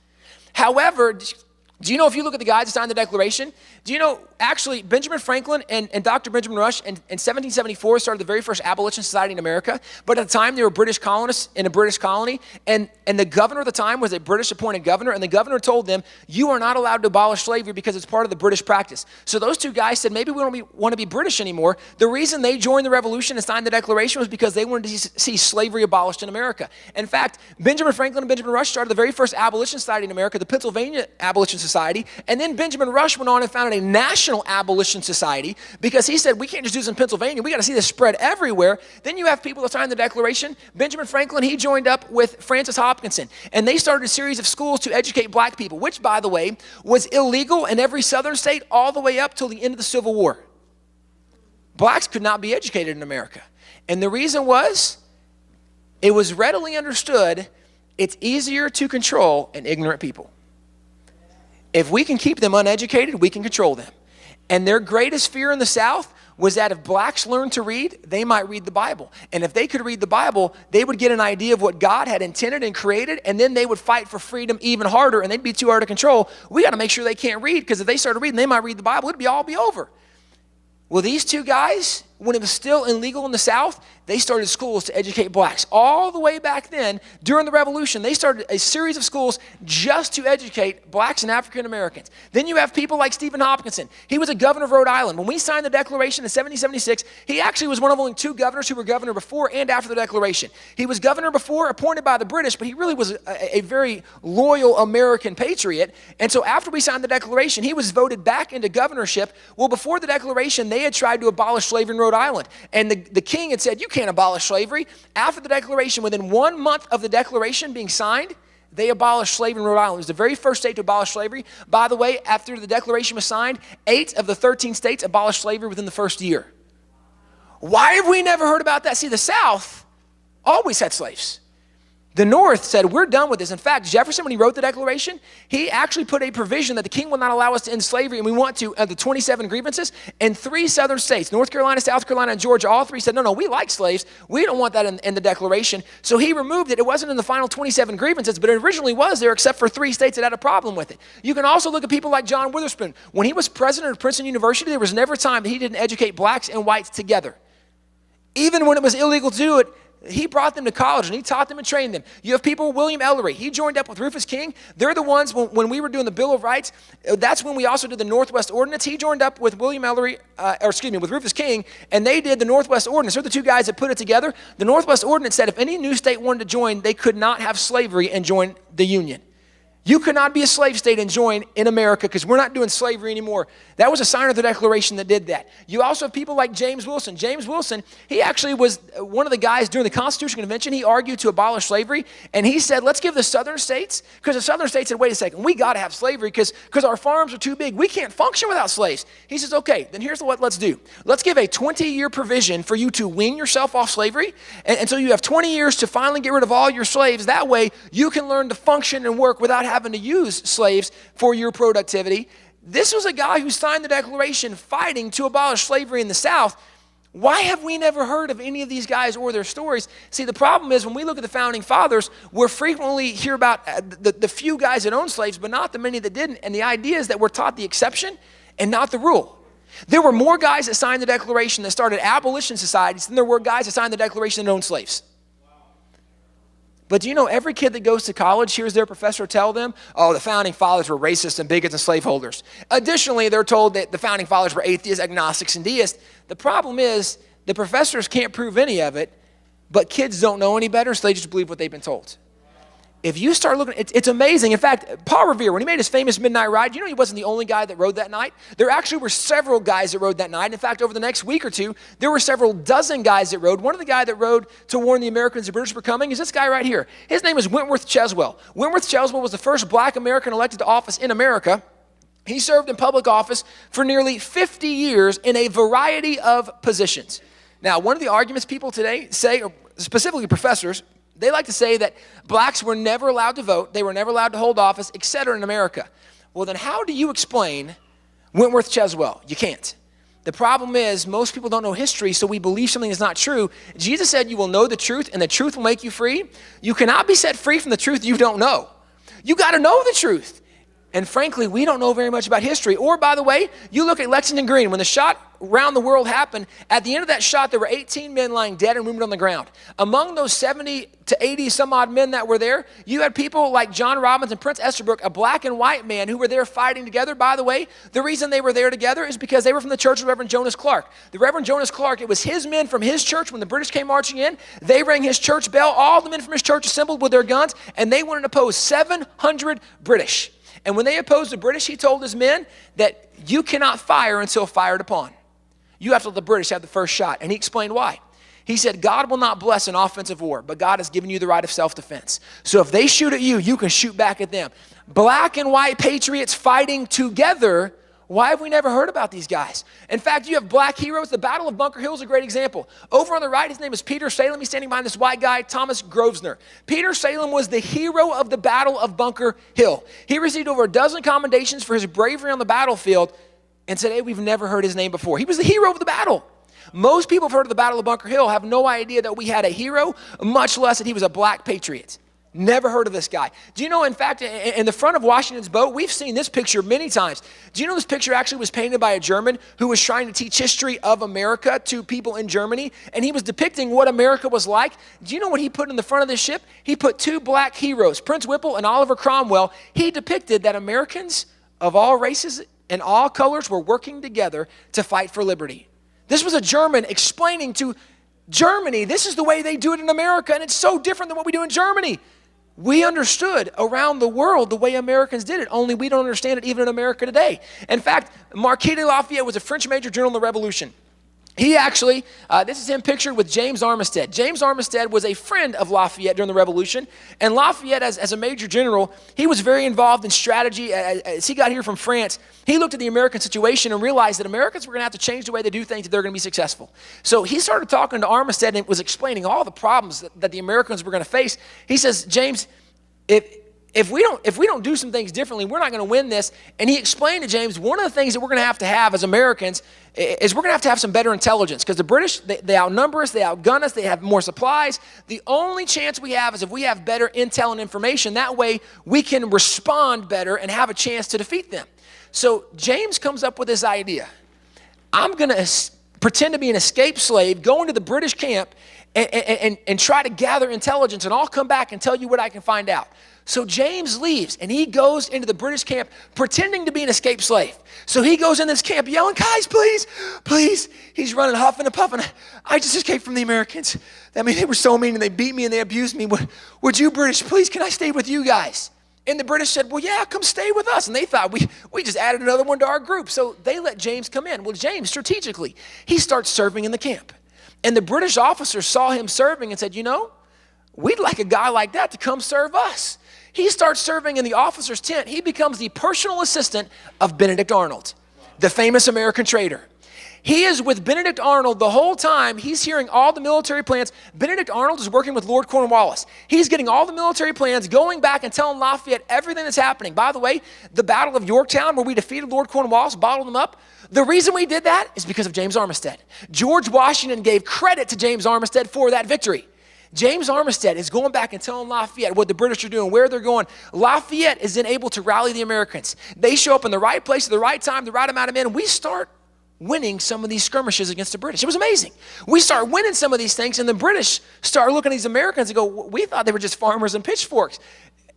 However, do you know if you look at the guys that signed the Declaration, do you know actually Benjamin Franklin and Dr. Benjamin Rush in 1774 started the very first abolition society in America, but at the time they were British colonists in a British colony, and the governor at the time was a British appointed governor, and the governor told them, you are not allowed to abolish slavery because it's part of the British practice. So those 2 guys said, maybe we don't want to be British anymore. The reason they joined the revolution and signed the Declaration was because they wanted to see slavery abolished in America. In fact, Benjamin Franklin and Benjamin Rush started the very first abolition society in America, the Pennsylvania Abolition Society, and then Benjamin Rush went on and founded a national abolition society because he said, we can't just do this in Pennsylvania, we got to see this spread everywhere. Then you have people that signed the Declaration. Benjamin Franklin, he joined up with Francis Hopkinson, and they started a series of schools to educate black people, which, by the way, was illegal in every southern state all the way up till the end of the Civil War. Blacks could not be educated in America. And the reason was, it was readily understood it's easier to control an ignorant people. If we can keep them uneducated, we can control them. And their greatest fear in the South was that if blacks learned to read, they might read the Bible. And if they could read the Bible, they would get an idea of what God had intended and created, and then they would fight for freedom even harder, and they'd be too hard to control. We got to make sure they can't read, because if they started reading, they might read the Bible. It'd all be over. Well, these 2 guys, when it was still illegal in the South, they started schools to educate blacks. All the way back then, during the Revolution, they started a series of schools just to educate blacks and African Americans. Then you have people like Stephen Hopkinson. He was a governor of Rhode Island. When we signed the Declaration in 1776, he actually was one of only 2 governors who were governor before and after the Declaration. He was governor before, appointed by the British, but he really was a very loyal American patriot. And so after we signed the Declaration, he was voted back into governorship. Well, before the Declaration, they had tried to abolish slavery in Rhode Island. And the king had said, you can't abolish slavery. After the Declaration, within 1 month of the Declaration being signed, they abolished slavery in Rhode Island. It was the very first state to abolish slavery. By the way, after the Declaration was signed, 8 of the 13 states abolished slavery within the first year. Why have we never heard about that? See, the South always had slaves. The North said, we're done with this. In fact, Jefferson, when he wrote the Declaration, he actually put a provision that the king will not allow us to end slavery, and we want to, the 27 grievances, and 3 southern states, North Carolina, South Carolina, and Georgia, all 3 said, no, we like slaves. We don't want that in the Declaration. So he removed it. It wasn't in the final 27 grievances, but it originally was there except for 3 states that had a problem with it. You can also look at people like John Witherspoon. When he was president of Princeton University, there was never a time that he didn't educate blacks and whites together. Even when it was illegal to do it, he brought them to college and he taught them and trained them. You have people, William Ellery, he joined up with Rufus King. They're the ones, when we were doing the Bill of Rights, that's when we also did the Northwest Ordinance. He joined up with with Rufus King, and they did the Northwest Ordinance. They're the 2 guys that put it together. The Northwest Ordinance said if any new state wanted to join, they could not have slavery and join the Union. You could not be a slave state and join in America because we're not doing slavery anymore. That was a signer of the Declaration that did that. You also have people like James Wilson. James Wilson, he actually was one of the guys during the Constitutional Convention. He argued to abolish slavery, and he said, let's give the southern states, because the southern states said, wait a second, we got to have slavery because our farms are too big. We can't function without slaves. He says, okay, then here's what let's do. Let's give a 20-year provision for you to wean yourself off slavery, and so you have 20 years to finally get rid of all your slaves. That way, you can learn to function and work without having to use slaves for your productivity. This was a guy who signed the Declaration fighting to abolish slavery in the South. Why have we never heard of any of these guys or their stories? See, the problem is when we look at the Founding Fathers, we're frequently hear about the few guys that owned slaves, but not the many that didn't. And the idea is that we're taught the exception and not the rule. There were more guys that signed the Declaration that started abolition societies than there were guys that signed the Declaration that owned slaves. But do you know every kid that goes to college hears their professor tell them, oh, the Founding Fathers were racists and bigots and slaveholders. Additionally, they're told that the Founding Fathers were atheists, agnostics, and deists. The problem is the professors can't prove any of it, but kids don't know any better, so they just believe what they've been told. If you start looking, it's amazing. In fact, Paul Revere, when he made his famous midnight ride, you know he wasn't the only guy that rode that night? There actually were several guys that rode that night. In fact, over the next week or two, there were several dozen guys that rode. One of the guys that rode to warn the Americans the British were coming is this guy right here. His name is Wentworth Cheswell. Wentworth Cheswell was the first black American elected to office in America. He served in public office for nearly 50 years in a variety of positions. Now, one of the arguments people today say, specifically professors, they like to say that blacks were never allowed to vote, they were never allowed to hold office, etc. in America. Well, then how do you explain Wentworth Cheswell? You can't. The problem is most people don't know history, so we believe something is not true. Jesus said you will know the truth, and the truth will make you free. You cannot be set free from the truth you don't know. You got to know the truth. And frankly, we don't know very much about history. Or, by the way, you look at Lexington Green. When the shot around the world happened, at the end of that shot, there were 18 men lying dead and wounded on the ground. Among those 70 to 80 some odd men that were there, you had people like John Robbins and Prince Esterbrook, a black and white man who were there fighting together. By the way, the reason they were there together is because they were from the church of Reverend Jonas Clark. The Reverend Jonas Clark, it was his men from his church when the British came marching in. They rang his church bell. All the men from his church assembled with their guns, and they went and opposed 700 British. And when they opposed the British, he told his men that you cannot fire until fired upon. You have to let the British have the first shot. And he explained why. He said, God will not bless an offensive war, but God has given you the right of self-defense. So if they shoot at you, you can shoot back at them. Black and white patriots fighting together. Why have we never heard about these guys? In fact, you have black heroes. The Battle of Bunker Hill is a great example. Over on the right, his name is Peter Salem. He's standing behind this white guy, Thomas Grosvenor. Peter Salem was the hero of the Battle of Bunker Hill. He received over a dozen commendations for his bravery on the battlefield, and today we've never heard his name before. He was the hero of the battle. Most people have heard of the Battle of Bunker Hill, have no idea that we had a hero, much less that he was a black patriot. Never heard of this guy. Do you know, in fact, in the front of Washington's boat, we've seen this picture many times. Do you know this picture actually was painted by a German who was trying to teach history of America to people in Germany, and he was depicting what America was like? Do you know what he put in the front of this ship? He put 2 black heroes, Prince Whipple and Oliver Cromwell. He depicted that Americans of all races and all colors were working together to fight for liberty. This was a German explaining to Germany, this is the way they do it in America, and it's so different than what we do in Germany. We understood around the world the way Americans did it, only we don't understand it even in America today. In fact, Marquis de Lafayette was a French major general in the Revolution. He actually, this is him pictured with James Armistead. James Armistead was a friend of Lafayette during the Revolution. And Lafayette, as a major general, he was very involved in strategy. As he got here from France, he looked at the American situation and realized that Americans were going to have to change the way they do things if they're going to be successful. So he started talking to Armistead and was explaining all the problems that the Americans were going to face. He says, James, if we don't do some things differently, we're not going to win this. And he explained to James, one of the things that we're going to have as Americans is we're going to have some better intelligence, because the British, they outnumber us, they outgun us, they have more supplies. The only chance we have is if we have better intel and information. That way we can respond better and have a chance to defeat them. So James comes up with this idea. I'm going to pretend to be an escaped slave, go into the British camp and try to gather intelligence, and I'll come back and tell you what I can find out. So James leaves, and he goes into the British camp pretending to be an escaped slave. So he goes in this camp yelling, guys, please, please. He's running, huffing and puffing. I just escaped from the Americans. I mean, they were so mean, and they beat me, and they abused me. Would you British, please, can I stay with you guys? And the British said, well, yeah, come stay with us. And they thought, we just added another one to our group. So they let James come in. Well, James, strategically, he starts serving in the camp. And the British officers saw him serving and said, you know, we'd like a guy like that to come serve us. He starts serving in the officer's tent. He becomes the personal assistant of Benedict Arnold, the famous American trader. He is with Benedict Arnold the whole time. He's hearing all the military plans. Benedict Arnold is working with Lord Cornwallis. He's getting all the military plans, going back and telling Lafayette everything that's happening. By the way, the Battle of Yorktown, where we defeated Lord Cornwallis, bottled him up, the reason we did that is because of James Armistead. George Washington gave credit to James Armistead for that victory. James Armistead is going back and telling Lafayette what the British are doing, where they're going. Lafayette is then able to rally the Americans. They show up in the right place at the right time, the right amount of men. We start winning some of these skirmishes against the British. It was amazing. We start winning some of these things, and the British start looking at these Americans and go, we thought they were just farmers and pitchforks.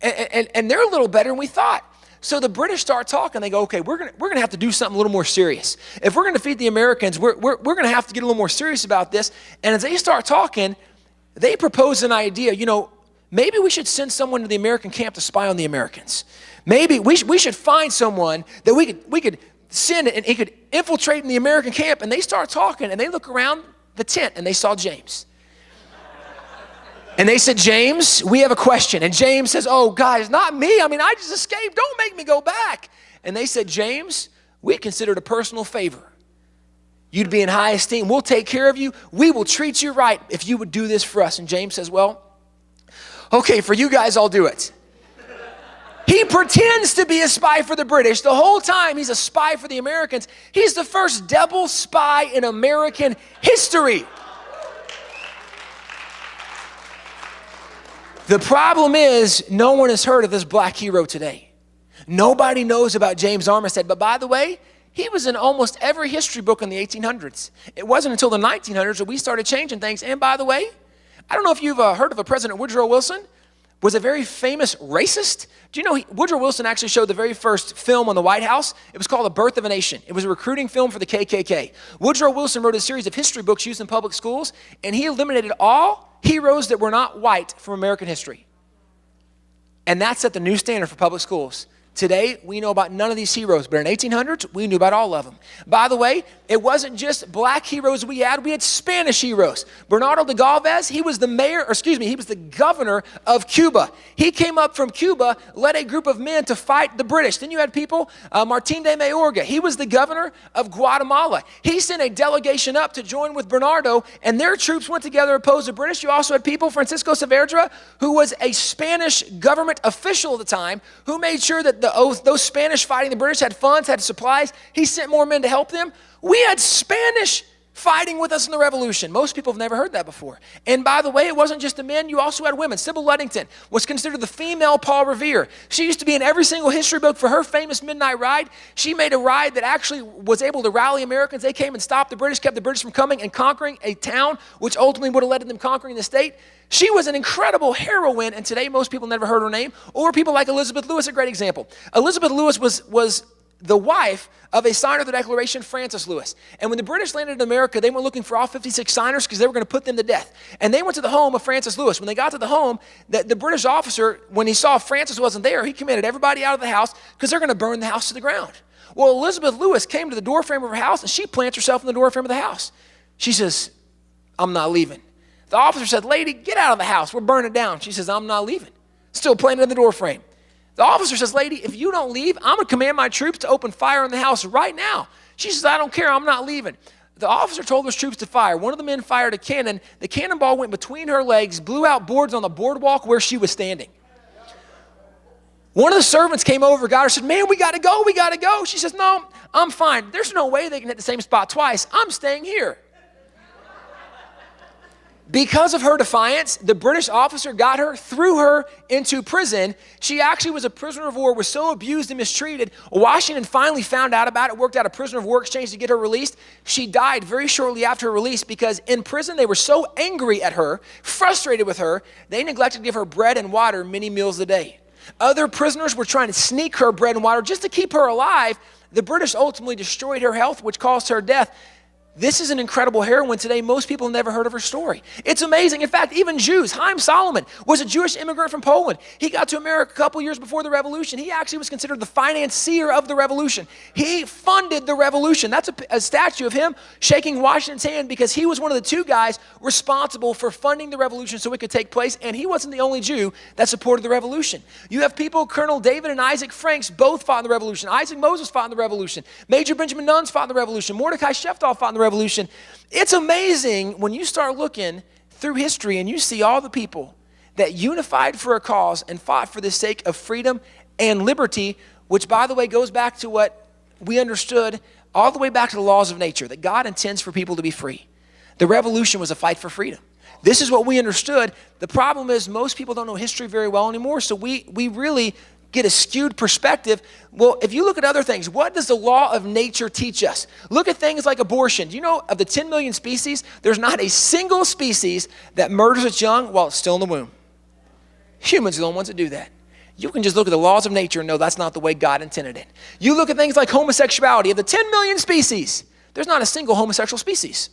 And they're a little better than we thought. So the British start talking. They go, okay, we're gonna have to do something a little more serious. If we're going to defeat the Americans, we're going to have to get a little more serious about this. And as they start talking, they propose an idea. You know, maybe we should send someone to the American camp to spy on the Americans. Maybe we should find someone that we could send, and he could infiltrate in the American camp. And they start talking, and they look around the tent, and they saw James. And they said, James, we have a question. And James says, oh, guys, not me. I mean, I just escaped. Don't make me go back. And they said, James, we consider it a personal favor. You'd be in high esteem. We'll take care of you. We will treat you right if you would do this for us. And James says, well, okay, for you guys, I'll do it. He pretends to be a spy for the British. The whole time he's a spy for the Americans. He's the first double spy in American history. The problem is, no one has heard of this black hero today. Nobody knows about James Armistead. But by the way, he was in almost every history book in the 1800s. It wasn't until the 1900s that we started changing things. And by the way, I don't know if you've heard of a President Woodrow Wilson. Was a very famous racist. Do you know Woodrow Wilson actually showed the very first film on the White House? It was called The Birth of a Nation. It was a recruiting film for the KKK. Woodrow Wilson wrote a series of history books used in public schools, and he eliminated all heroes that were not white from American history. And that set the new standard for public schools. Today, we know about none of these heroes, but in 1800s, we knew about all of them. By the way, it wasn't just black heroes we had Spanish heroes. Bernardo de Galvez, he was the governor of Cuba. He came up from Cuba, led a group of men to fight the British. Then you had people, Martin de Mayorga, he was the governor of Guatemala. He sent a delegation up to join with Bernardo, and their troops went together to oppose the British. You also had people, Francisco Saavedra, who was a Spanish government official at the time, who made sure that those Spanish fighting the British had funds, had supplies. He sent more men to help them. We had Spanish fighting with us in the Revolution. Most people have never heard that before. And by the way, it wasn't just the men. You also had women. Sybil Ludington was considered the female Paul Revere. She used to be in every single history book for her famous midnight ride. She made a ride that actually was able to rally Americans. They came and stopped the British, kept the British from coming and conquering a town, which ultimately would have led to them conquering the state. She was an incredible heroine, and today most people never heard her name. Or people like Elizabeth Lewis, a great example. Elizabeth Lewis was the wife of a signer of the Declaration, Francis Lewis. And when the British landed in America, they went looking for all 56 signers because they were going to put them to death. And they went to the home of Francis Lewis. When they got to the home, the British officer, when he saw Francis wasn't there, he commanded everybody out of the house because they're going to burn the house to the ground. Well, Elizabeth Lewis came to the doorframe of her house, and she plants herself in the doorframe of the house. She says, I'm not leaving. The officer said, lady, get out of the house. We're burning it down. She says, I'm not leaving. Still planted in the door frame. The officer says, lady, if you don't leave, I'm going to command my troops to open fire on the house right now. She says, I don't care. I'm not leaving. The officer told his troops to fire. One of the men fired a cannon. The cannonball went between her legs, blew out boards on the boardwalk where she was standing. One of the servants came over, got her, said, man, we got to go. We got to go. She says, no, I'm fine. There's no way they can hit the same spot twice. I'm staying here. Because of her defiance, the British officer got her, threw her into prison. She actually was a prisoner of war, was so abused and mistreated. Washington finally found out about it, worked out a prisoner of war exchange to get her released. She died very shortly after her release because in prison they were so angry at her, frustrated with her, they neglected to give her bread and water many meals a day. Other prisoners were trying to sneak her bread and water just to keep her alive. The British ultimately destroyed her health, which caused her death. This is an incredible heroine today. Most people have never heard of her story. It's amazing. In fact, even Jews. Chaim Solomon was a Jewish immigrant from Poland. He got to America a couple years before the revolution. He actually was considered the financier of the revolution. He funded the revolution. That's a statue of him shaking Washington's hand because he was one of the two guys responsible for funding the revolution so it could take place, and he wasn't the only Jew that supported the revolution. You have people, Colonel David and Isaac Franks, both fought in the revolution. Isaac Moses fought in the revolution. Major Benjamin Nuns fought in the revolution. Mordecai Sheftall fought in the revolution. It's amazing when you start looking through history and you see all the people that unified for a cause and fought for the sake of freedom and liberty, which, by the way, goes back to what we understood all the way back to the laws of nature, that God intends for people to be free. The revolution was a fight for freedom. This is what we understood. The problem is most people don't know history very well anymore, so we really get a skewed perspective. Well, if you look at other things, what does the law of nature teach us? Look at things like abortion. Do you know of the 10 million species, there's not a single species that murders its young while it's still in the womb. Humans are the only ones that do that. You can just look at the laws of nature and know that's not the way God intended it. You look at things like homosexuality. Of the 10 million species, there's not a single homosexual species.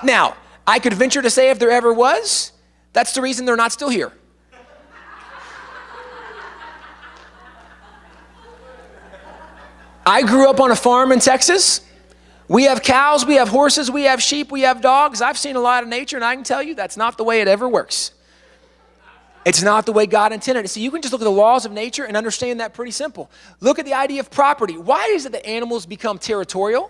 Now, I could venture to say if there ever was, that's the reason they're not still here. I grew up on a farm in Texas. We have cows, we have horses, we have sheep, we have dogs. I've seen a lot of nature, and I can tell you that's not the way it ever works. It's not the way God intended it. So you can just look at the laws of nature and understand that pretty simple. Look at the idea of property. Why is it that animals become territorial?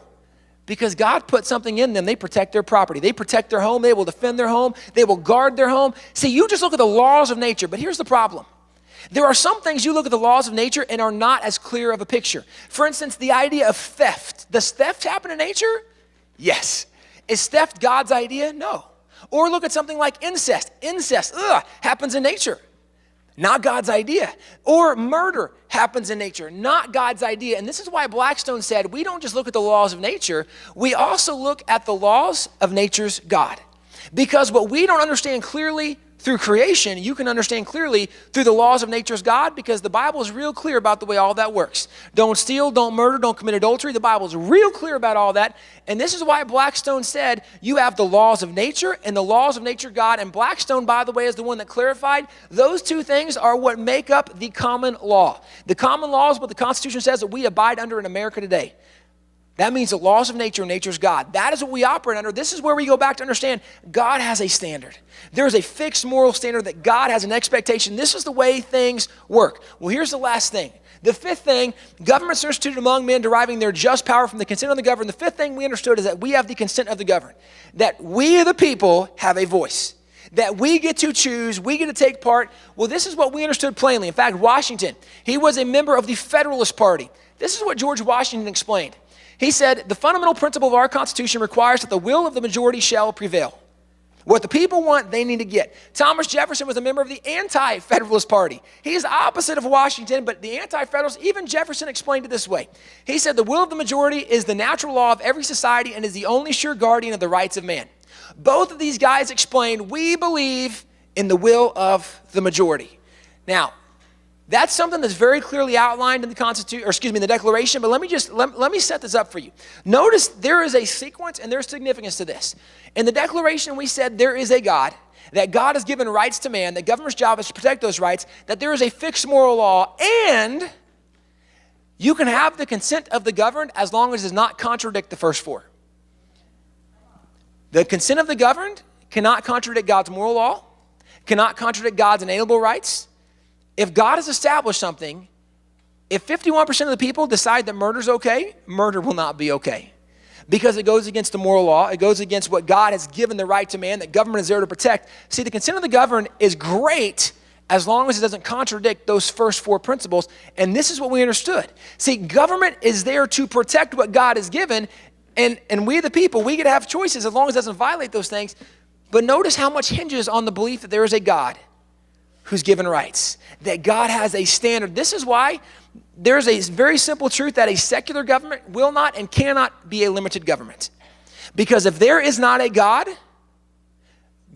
Because God put something in them. They protect their property. They protect their home. They will defend their home. They will guard their home. See, you just look at the laws of nature, but here's the problem. There are some things you look at the laws of nature and are not as clear of a picture. For instance, the idea of theft. Does theft happen in nature? Yes. Is theft God's idea? No. Or look at something like incest. Incest, happens in nature. Not God's idea. Or murder happens in nature. Not God's idea. And this is why Blackstone said, we don't just look at the laws of nature, we also look at the laws of nature's God. Because what we don't understand clearly through creation, you can understand clearly through the laws of nature's God, because the Bible is real clear about the way all that works. Don't steal, don't murder, don't commit adultery. The Bible is real clear about all that. And this is why Blackstone said you have the laws of nature and the laws of nature God. And Blackstone, by the way, is the one that clarified those two things are what make up the common law. The common law is what the Constitution says that we abide under in America today. That means the laws of nature and nature's God. That is what we operate under. This is where we go back to understand God has a standard. There is a fixed moral standard that God has an expectation. This is the way things work. Well, here's the last thing. The fifth thing, governments are instituted among men deriving their just power from the consent of the governed. The fifth thing we understood is that we have the consent of the governed. That we, the people, have a voice. That we get to choose, we get to take part. Well, this is what we understood plainly. In fact, Washington, he was a member of the Federalist Party. This is what George Washington explained. He said, the fundamental principle of our Constitution requires that the will of the majority shall prevail. What the people want, they need to get. Thomas Jefferson was a member of the Anti-Federalist Party. He's the opposite of Washington, but the Anti-Federalists, even Jefferson explained it this way. He said, the will of the majority is the natural law of every society and is the only sure guardian of the rights of man. Both of these guys explained, we believe in the will of the majority. Now, that's something that's very clearly outlined in the Constitution, or excuse me, in the Declaration, but let me set this up for you. Notice there is a sequence and there's significance to this. In the Declaration, we said there is a God, that God has given rights to man, that government's job is to protect those rights, that there is a fixed moral law, and you can have the consent of the governed as long as it does not contradict the first four. The consent of the governed cannot contradict God's moral law, cannot contradict God's inalienable rights. If God has established something, if 51% of the people decide that murder is okay, murder will not be okay. Because it goes against the moral law. It goes against what God has given the right to man, that government is there to protect. See, the consent of the governed is great as long as it doesn't contradict those first four principles. And this is what we understood. See, government is there to protect what God has given. And we the people, we get to have choices as long as it doesn't violate those things. But notice how much hinges on the belief that there is a God who's given rights, that God has a standard. This is why there's a very simple truth that a secular government will not and cannot be a limited government. Because if there is not a God,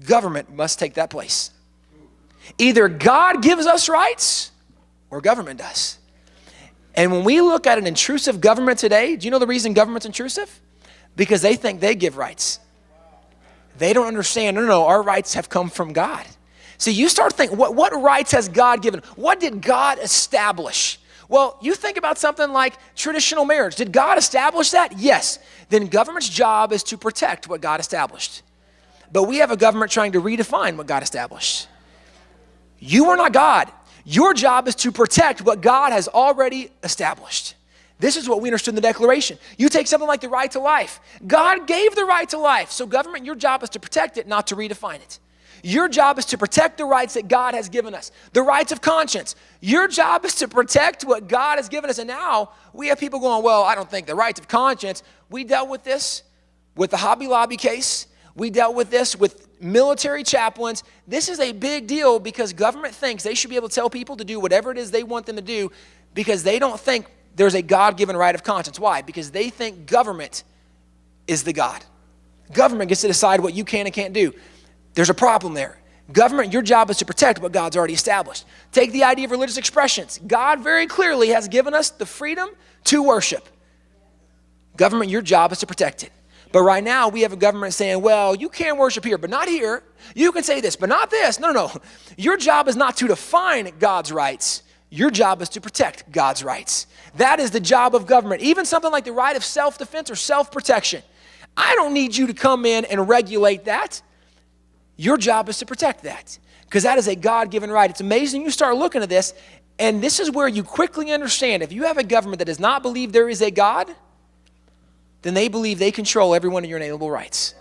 government must take that place. Either God gives us rights or government does. And when we look at an intrusive government today, do you know the reason government's intrusive? Because they think they give rights. They don't understand, no, our rights have come from God. See, you start thinking, what rights has God given? What did God establish? Well, you think about something like traditional marriage. Did God establish that? Yes. Then government's job is to protect what God established. But we have a government trying to redefine what God established. You are not God. Your job is to protect what God has already established. This is what we understood in the Declaration. You take something like the right to life. God gave the right to life. So government, your job is to protect it, not to redefine it. Your job is to protect the rights that God has given us. The rights of conscience. Your job is to protect what God has given us. And now we have people going, well, I don't think the rights of conscience. We dealt with this with the Hobby Lobby case. We dealt with this with military chaplains. This is a big deal because government thinks they should be able to tell people to do whatever it is they want them to do because they don't think there's a God-given right of conscience. Why? Because they think government is the God. Government gets to decide what you can and can't do. There's a problem there. Government, your job is to protect what God's already established. Take the idea of religious expressions. God very clearly has given us the freedom to worship. Government, your job is to protect it. But right now, we have a government saying, well, you can worship here, but not here. You can say this, but not this. No. Your job is not to define God's rights. Your job is to protect God's rights. That is the job of government. Even something like the right of self-defense or self-protection. I don't need you to come in and regulate that. Your job is to protect that because that is a God-given right. It's amazing you start looking at this, and this is where you quickly understand if you have a government that does not believe there is a God, then they believe they control every one of your inalienable rights.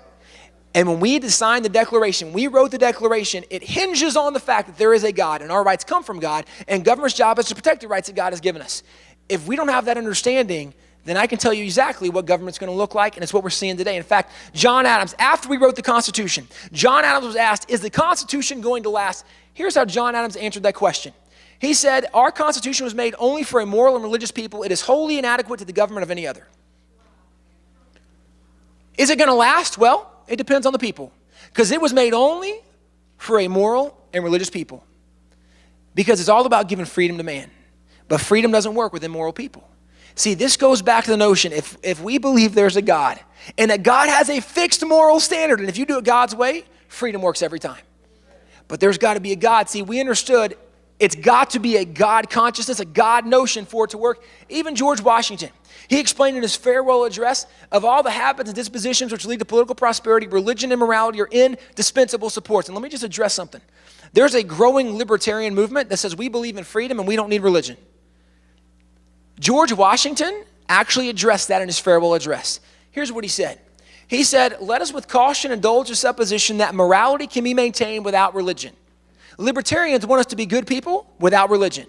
And when we signed the Declaration, we wrote the Declaration, it hinges on the fact that there is a God and our rights come from God, and government's job is to protect the rights that God has given us. If we don't have that understanding, then I can tell you exactly what government's going to look like, and it's what we're seeing today. In fact, John Adams, after we wrote the Constitution, John Adams was asked, is the Constitution going to last? Here's how John Adams answered that question. He said, our Constitution was made only for a moral and religious people. It is wholly inadequate to the government of any other. Is it going to last? Well, it depends on the people, because it was made only for a moral and religious people, because it's all about giving freedom to man. But freedom doesn't work with immoral people. See, this goes back to the notion, if we believe there's a God, and that God has a fixed moral standard, and if you do it God's way, freedom works every time. But there's got to be a God. See, we understood it's got to be a God consciousness, a God notion for it to work. Even George Washington, he explained in his farewell address, of all the habits and dispositions which lead to political prosperity, religion and morality are indispensable supports. And let me just address something. There's a growing libertarian movement that says we believe in freedom and we don't need religion. George Washington actually addressed that in his farewell address. Here's what he said. He said, let us with caution indulge the supposition that morality can be maintained without religion. Libertarians want us to be good people without religion.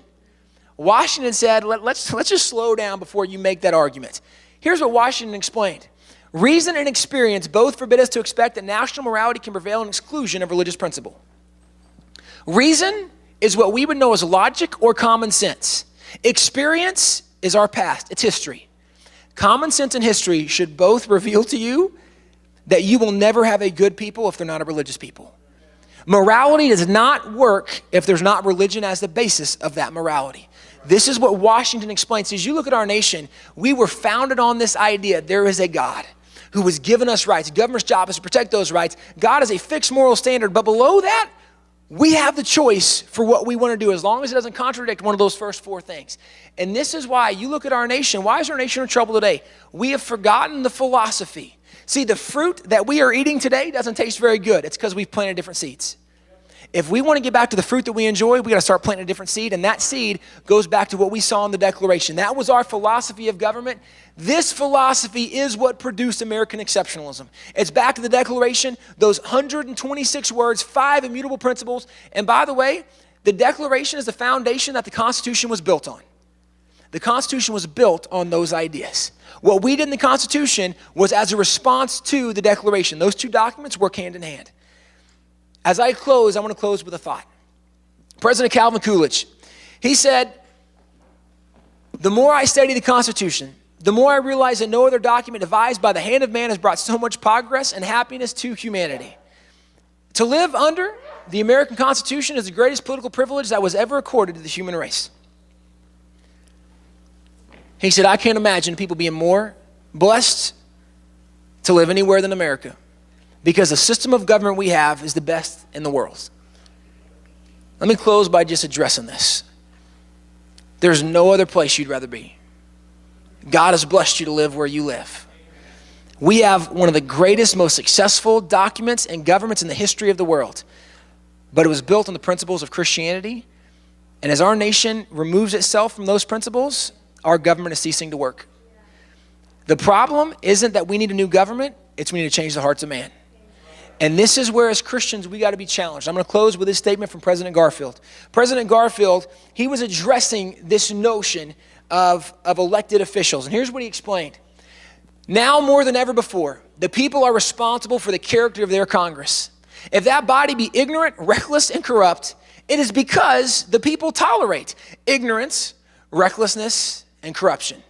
Washington said, let's just slow down before you make that argument. Here's what Washington explained. Reason and experience both forbid us to expect that national morality can prevail in exclusion of religious principle. Reason is what we would know as logic or common sense. Experience is our past, it's history. Common sense and history should both reveal to you that you will never have a good people if they're not a religious people. Morality does not work if there's not religion as the basis of that morality. This is what Washington explains. As you look at our nation, we were founded on this idea, there is a God who has given us rights. Government's job is to protect those rights. God has a fixed moral standard, but below that, we have the choice for what we want to do as long as it doesn't contradict one of those first four things. And this is why you look at our nation. Why is our nation in trouble today? We have forgotten the philosophy. See, the fruit that we are eating today doesn't taste very good. It's because we've planted different seeds. If we want to get back to the fruit that we enjoy, we got to start planting a different seed, and that seed goes back to what we saw in the Declaration. That was our philosophy of government. This philosophy is what produced American exceptionalism. It's back to the Declaration, those 126 words, 5 immutable principles. And by the way, the Declaration is the foundation that the Constitution was built on. The Constitution was built on those ideas. What we did in the Constitution was as a response to the Declaration. Those two documents work hand in hand. As I close, I want to close with a thought. President Calvin Coolidge, he said, the more I study the Constitution, the more I realize that no other document devised by the hand of man has brought so much progress and happiness to humanity. To live under the American Constitution is the greatest political privilege that was ever accorded to the human race. He said, I can't imagine people being more blessed to live anywhere than America, because the system of government we have is the best in the world. Let me close by just addressing this. There's no other place you'd rather be. God has blessed you to live where you live. We have one of the greatest, most successful documents and governments in the history of the world. But it was built on the principles of Christianity. And as our nation removes itself from those principles, our government is ceasing to work. The problem isn't that we need a new government, it's we need to change the hearts of man. And this is where, as Christians, we got to be challenged. I'm going to close with this statement from President Garfield. President Garfield, he was addressing this notion of elected officials. And here's what he explained. Now more than ever before, the people are responsible for the character of their Congress. If that body be ignorant, reckless, and corrupt, it is because the people tolerate ignorance, recklessness, and corruption.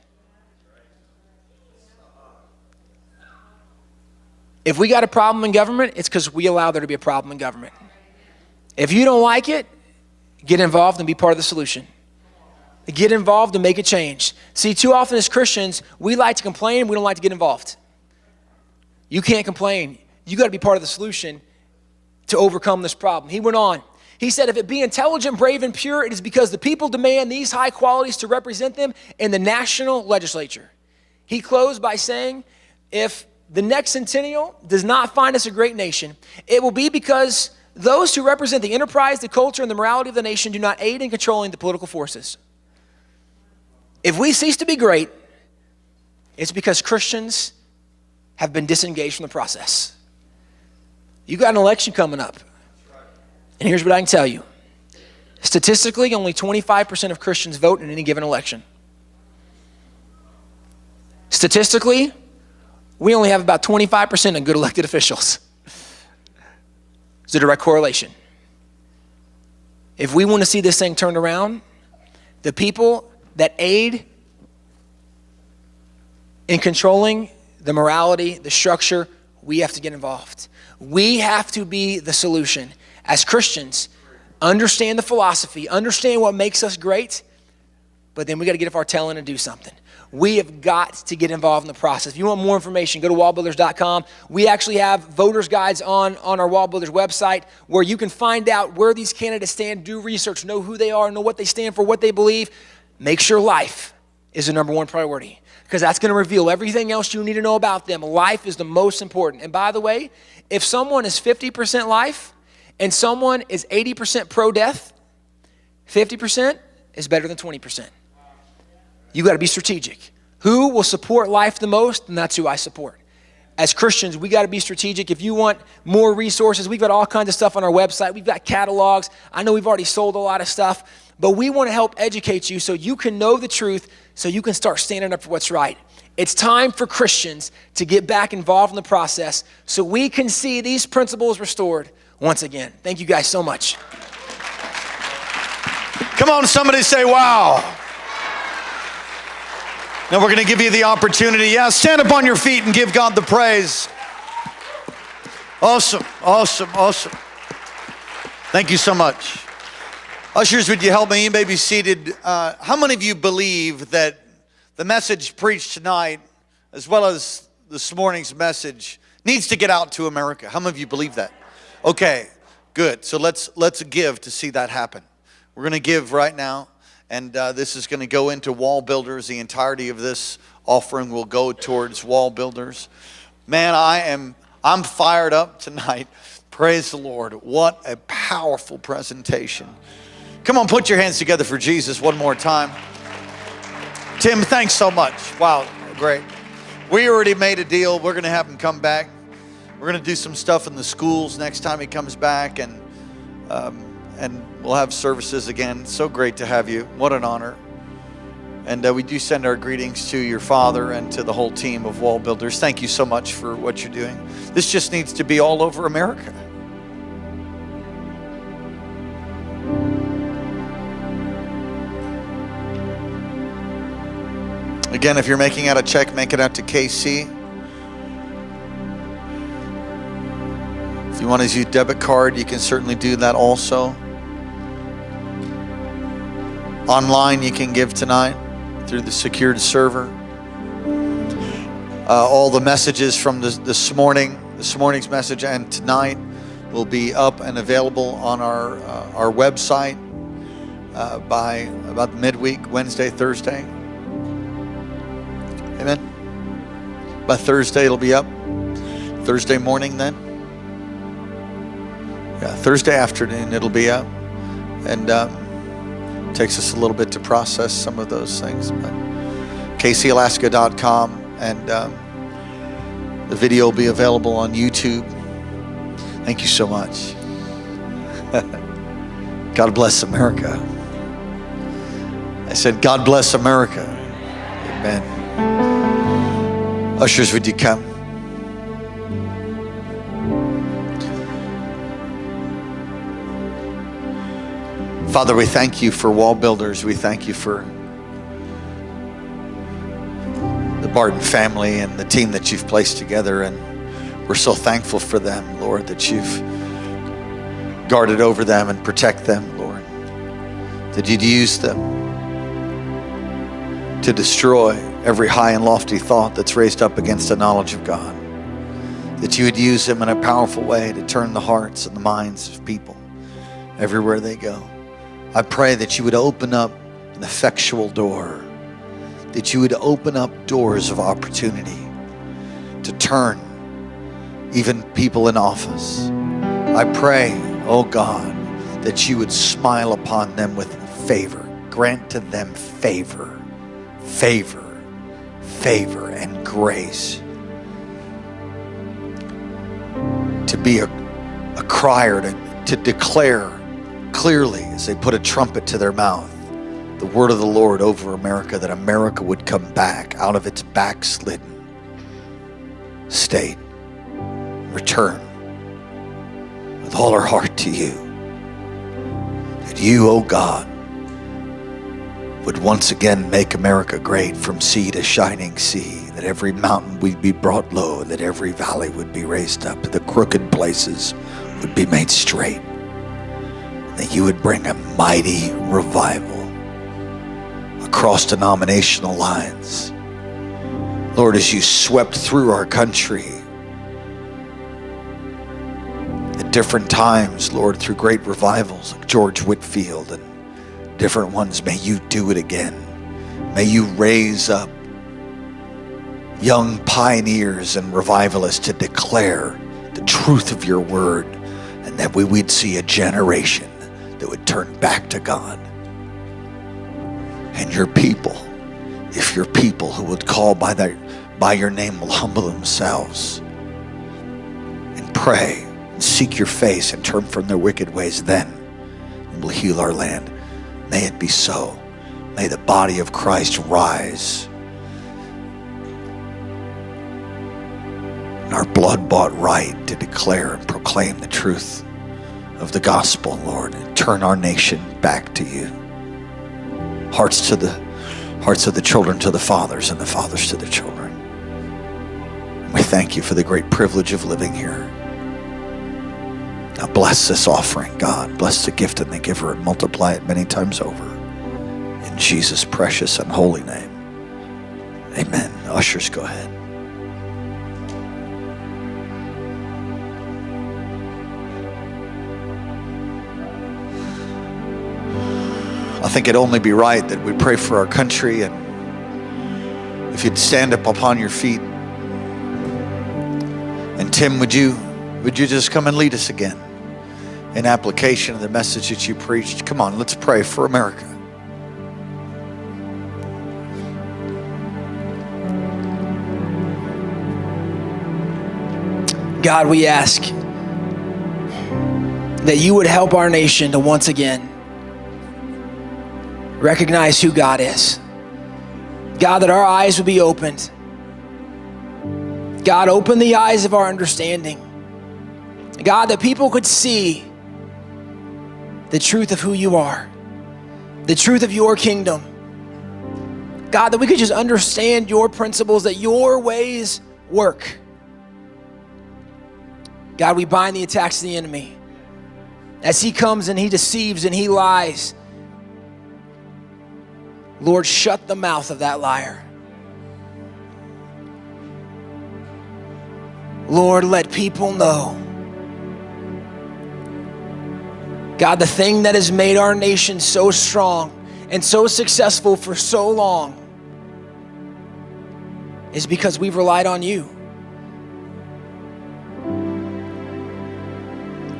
If we got a problem in government, it's because we allow there to be a problem in government. If you don't like it, get involved and be part of the solution. Get involved and make a change. See, too often as Christians, we like to complain, we don't like to get involved. You can't complain. You got to be part of the solution to overcome this problem. He went on. He said, if it be intelligent, brave, and pure, it is because the people demand these high qualities to represent them in the national legislature. He closed by saying, if the next centennial does not find us a great nation, it will be because those who represent the enterprise, the culture, and the morality of the nation do not aid in controlling the political forces. If we cease to be great, it's because Christians have been disengaged from the process. You got an election coming up. And here's what I can tell you. Statistically, only 25% of Christians vote in any given election. Statistically, we only have about 25% of good elected officials. It's a direct correlation. If we want to see this thing turned around, the people that aid in controlling the morality, the structure, we have to get involved. We have to be the solution. As Christians, understand the philosophy, understand what makes us great, but then we got to get off our tail and do something. We have got to get involved in the process. If you want more information, go to wallbuilders.com. We actually have voters guides on our Wall Builders website where you can find out where these candidates stand, do research, know who they are, know what they stand for, what they believe. Make sure life is the number one priority, because that's going to reveal everything else you need to know about them. Life is the most important. And by the way, if someone is 50% life and someone is 80% pro-death, 50% is better than 20%. You got to be strategic. Who will support life the most? And that's who I support. As Christians, we got to be strategic. If you want more resources, we've got all kinds of stuff on our website. We've got catalogs. I know we've already sold a lot of stuff, but we want to help educate you so you can know the truth, so you can start standing up for what's right. It's time for Christians to get back involved in the process so we can see these principles restored once again. Thank you guys so much. Come on, somebody say, wow. Now we're going to give you the opportunity. Yeah, stand up on your feet and give God the praise. Awesome, awesome, awesome. Thank you so much. Ushers, would you help me? You may be seated. How many of you believe that the message preached tonight, as well as this morning's message, needs to get out to America? How many of you believe that? Okay, good. So let's give to see that happen. We're going to give right now. And this is going to go into Wall Builders. The entirety of this offering will go towards Wall Builders. Man, I'm fired up tonight. Praise the Lord. What a powerful presentation. Come on, put your hands together for Jesus one more time. Tim, thanks so much. Wow, great. We already made a deal. We're going to have him come back. We're going to do some stuff in the schools next time he comes back, and we'll have services again. So great to have you. What an honor. And we do send our greetings to your father and to the whole team of Wall Builders. Thank you so much for what you're doing. This just needs to be all over America. Again, if you're making out a check, make it out to KC. If you want to use debit card, you can certainly do that also. Online, you can give tonight through the secured server. All the messages from this morning's message and tonight will be up and available on our website by about midweek, Wednesday, Thursday. Amen. By Thursday, it'll be up. Thursday morning then. Yeah, Thursday afternoon, it'll be up. And it takes us a little bit to process some of those things. But kcalaska.com, and the video will be available on YouTube. Thank you so much. God bless America. I said, God bless America. Amen. Ushers, would you come? Father, we thank you for Wall Builders. We thank you for the Barton family and the team that you've placed together. And we're so thankful for them, Lord, that you've guarded over them and protect them, Lord. That you'd use them to destroy every high and lofty thought that's raised up against the knowledge of God. That you would use them in a powerful way to turn the hearts and the minds of people everywhere they go. I pray that you would open up an effectual door, that you would open up doors of opportunity to turn even people in office. I pray, oh God, that you would smile upon them with favor. Grant to them favor, favor, favor, and grace to be a crier, to declare clearly as they put a trumpet to their mouth the word of the Lord over America, that America would come back out of its backslidden state, return with all her heart to you. That you, oh God, would once again make America great from sea to shining sea, that every mountain would be brought low, and that every valley would be raised up, the crooked places would be made straight. That you would bring a mighty revival across denominational lines. Lord, as you swept through our country at different times, Lord, through great revivals like George Whitefield and different ones, may you do it again. May you raise up young pioneers and revivalists to declare the truth of your word, and that we would see a generation that would turn back to God. And your people, if your people who would call by your name will humble themselves and pray and seek your face and turn from their wicked ways, then you will heal our land. May it be so. May the body of Christ rise, and our blood-bought right to declare and proclaim the truth of the gospel, Lord, and turn our nation back to you. Hearts of the children to the fathers, and the fathers to the children. And we thank you for the great privilege of living here. Now bless this offering, God. Bless the gift and the giver, and multiply it many times over. In Jesus' precious and holy name. Amen. Ushers, go ahead. I think it'd only be right that we pray for our country, and if you'd stand up upon your feet, Tim, would you just come and lead us again in application of the message that you preached? Come on, let's pray for America. God, we ask that you would help our nation to once again recognize who God is. God, that our eyes would be opened. God, open the eyes of our understanding. God, that people could see the truth of who you are, the truth of your kingdom. God, that we could just understand your principles, that your ways work. God, we bind the attacks of the enemy as he comes and he deceives and he lies. Lord, shut the mouth of that liar. Lord, let people know. God, the thing that has made our nation so strong and so successful for so long is because we've relied on you.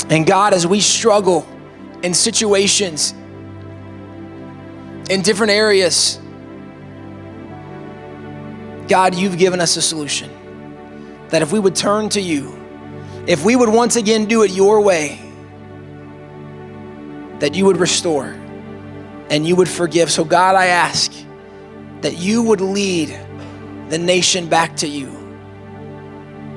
And God, as we struggle in situations, in different areas, God, you've given us a solution. That if we would turn to you, if we would once again do it your way, that you would restore and you would forgive. So God, I ask that you would lead the nation back to you.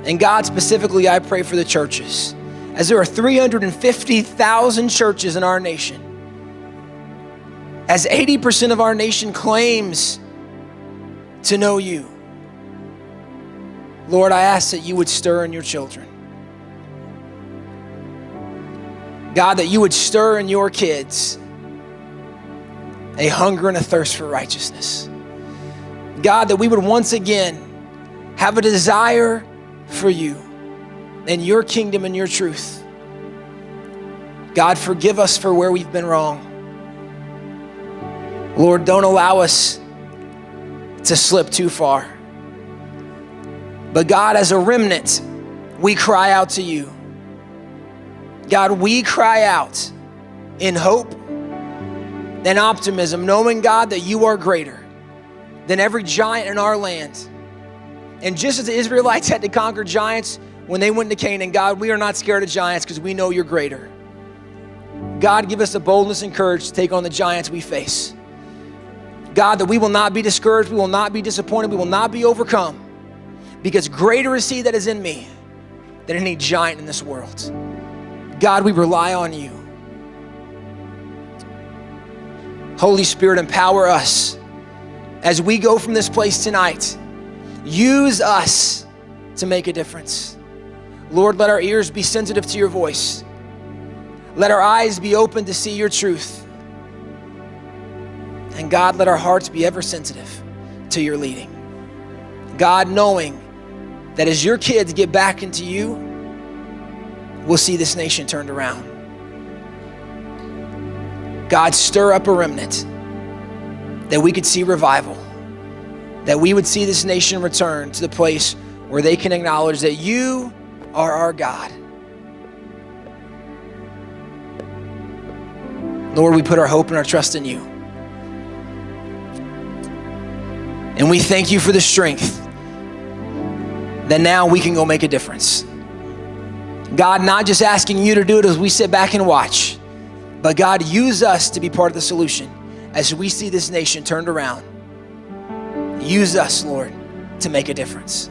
And God, specifically, I pray for the churches. As there are 350,000 churches in our nation, as 80% of our nation claims to know you, Lord, I ask that you would stir in your children. God, that you would stir in your kids a hunger and a thirst for righteousness. God, that we would once again have a desire for you and your kingdom and your truth. God, forgive us for where we've been wrong. Lord, don't allow us to slip too far. But God, as a remnant, we cry out to you. God, we cry out in hope and optimism, knowing, God, that you are greater than every giant in our land. And just as the Israelites had to conquer giants when they went to Canaan, God, we are not scared of giants because we know you're greater. God, give us the boldness and courage to take on the giants we face. God, that we will not be discouraged, we will not be disappointed, we will not be overcome, because greater is he that is in me than any giant in this world. God, we rely on you. Holy Spirit, empower us as we go from this place tonight. Use us to make a difference. Lord, let our ears be sensitive to your voice. Let our eyes be open to see your truth. And God, let our hearts be ever sensitive to your leading. God, knowing that as your kids get back into you, we'll see this nation turned around. God, stir up a remnant that we could see revival, that we would see this nation return to the place where they can acknowledge that you are our God. Lord, we put our hope and our trust in you. And we thank you for the strength that now we can go make a difference. God, not just asking you to do it as we sit back and watch, but God, use us to be part of the solution as we see this nation turned around. Use us, Lord, to make a difference.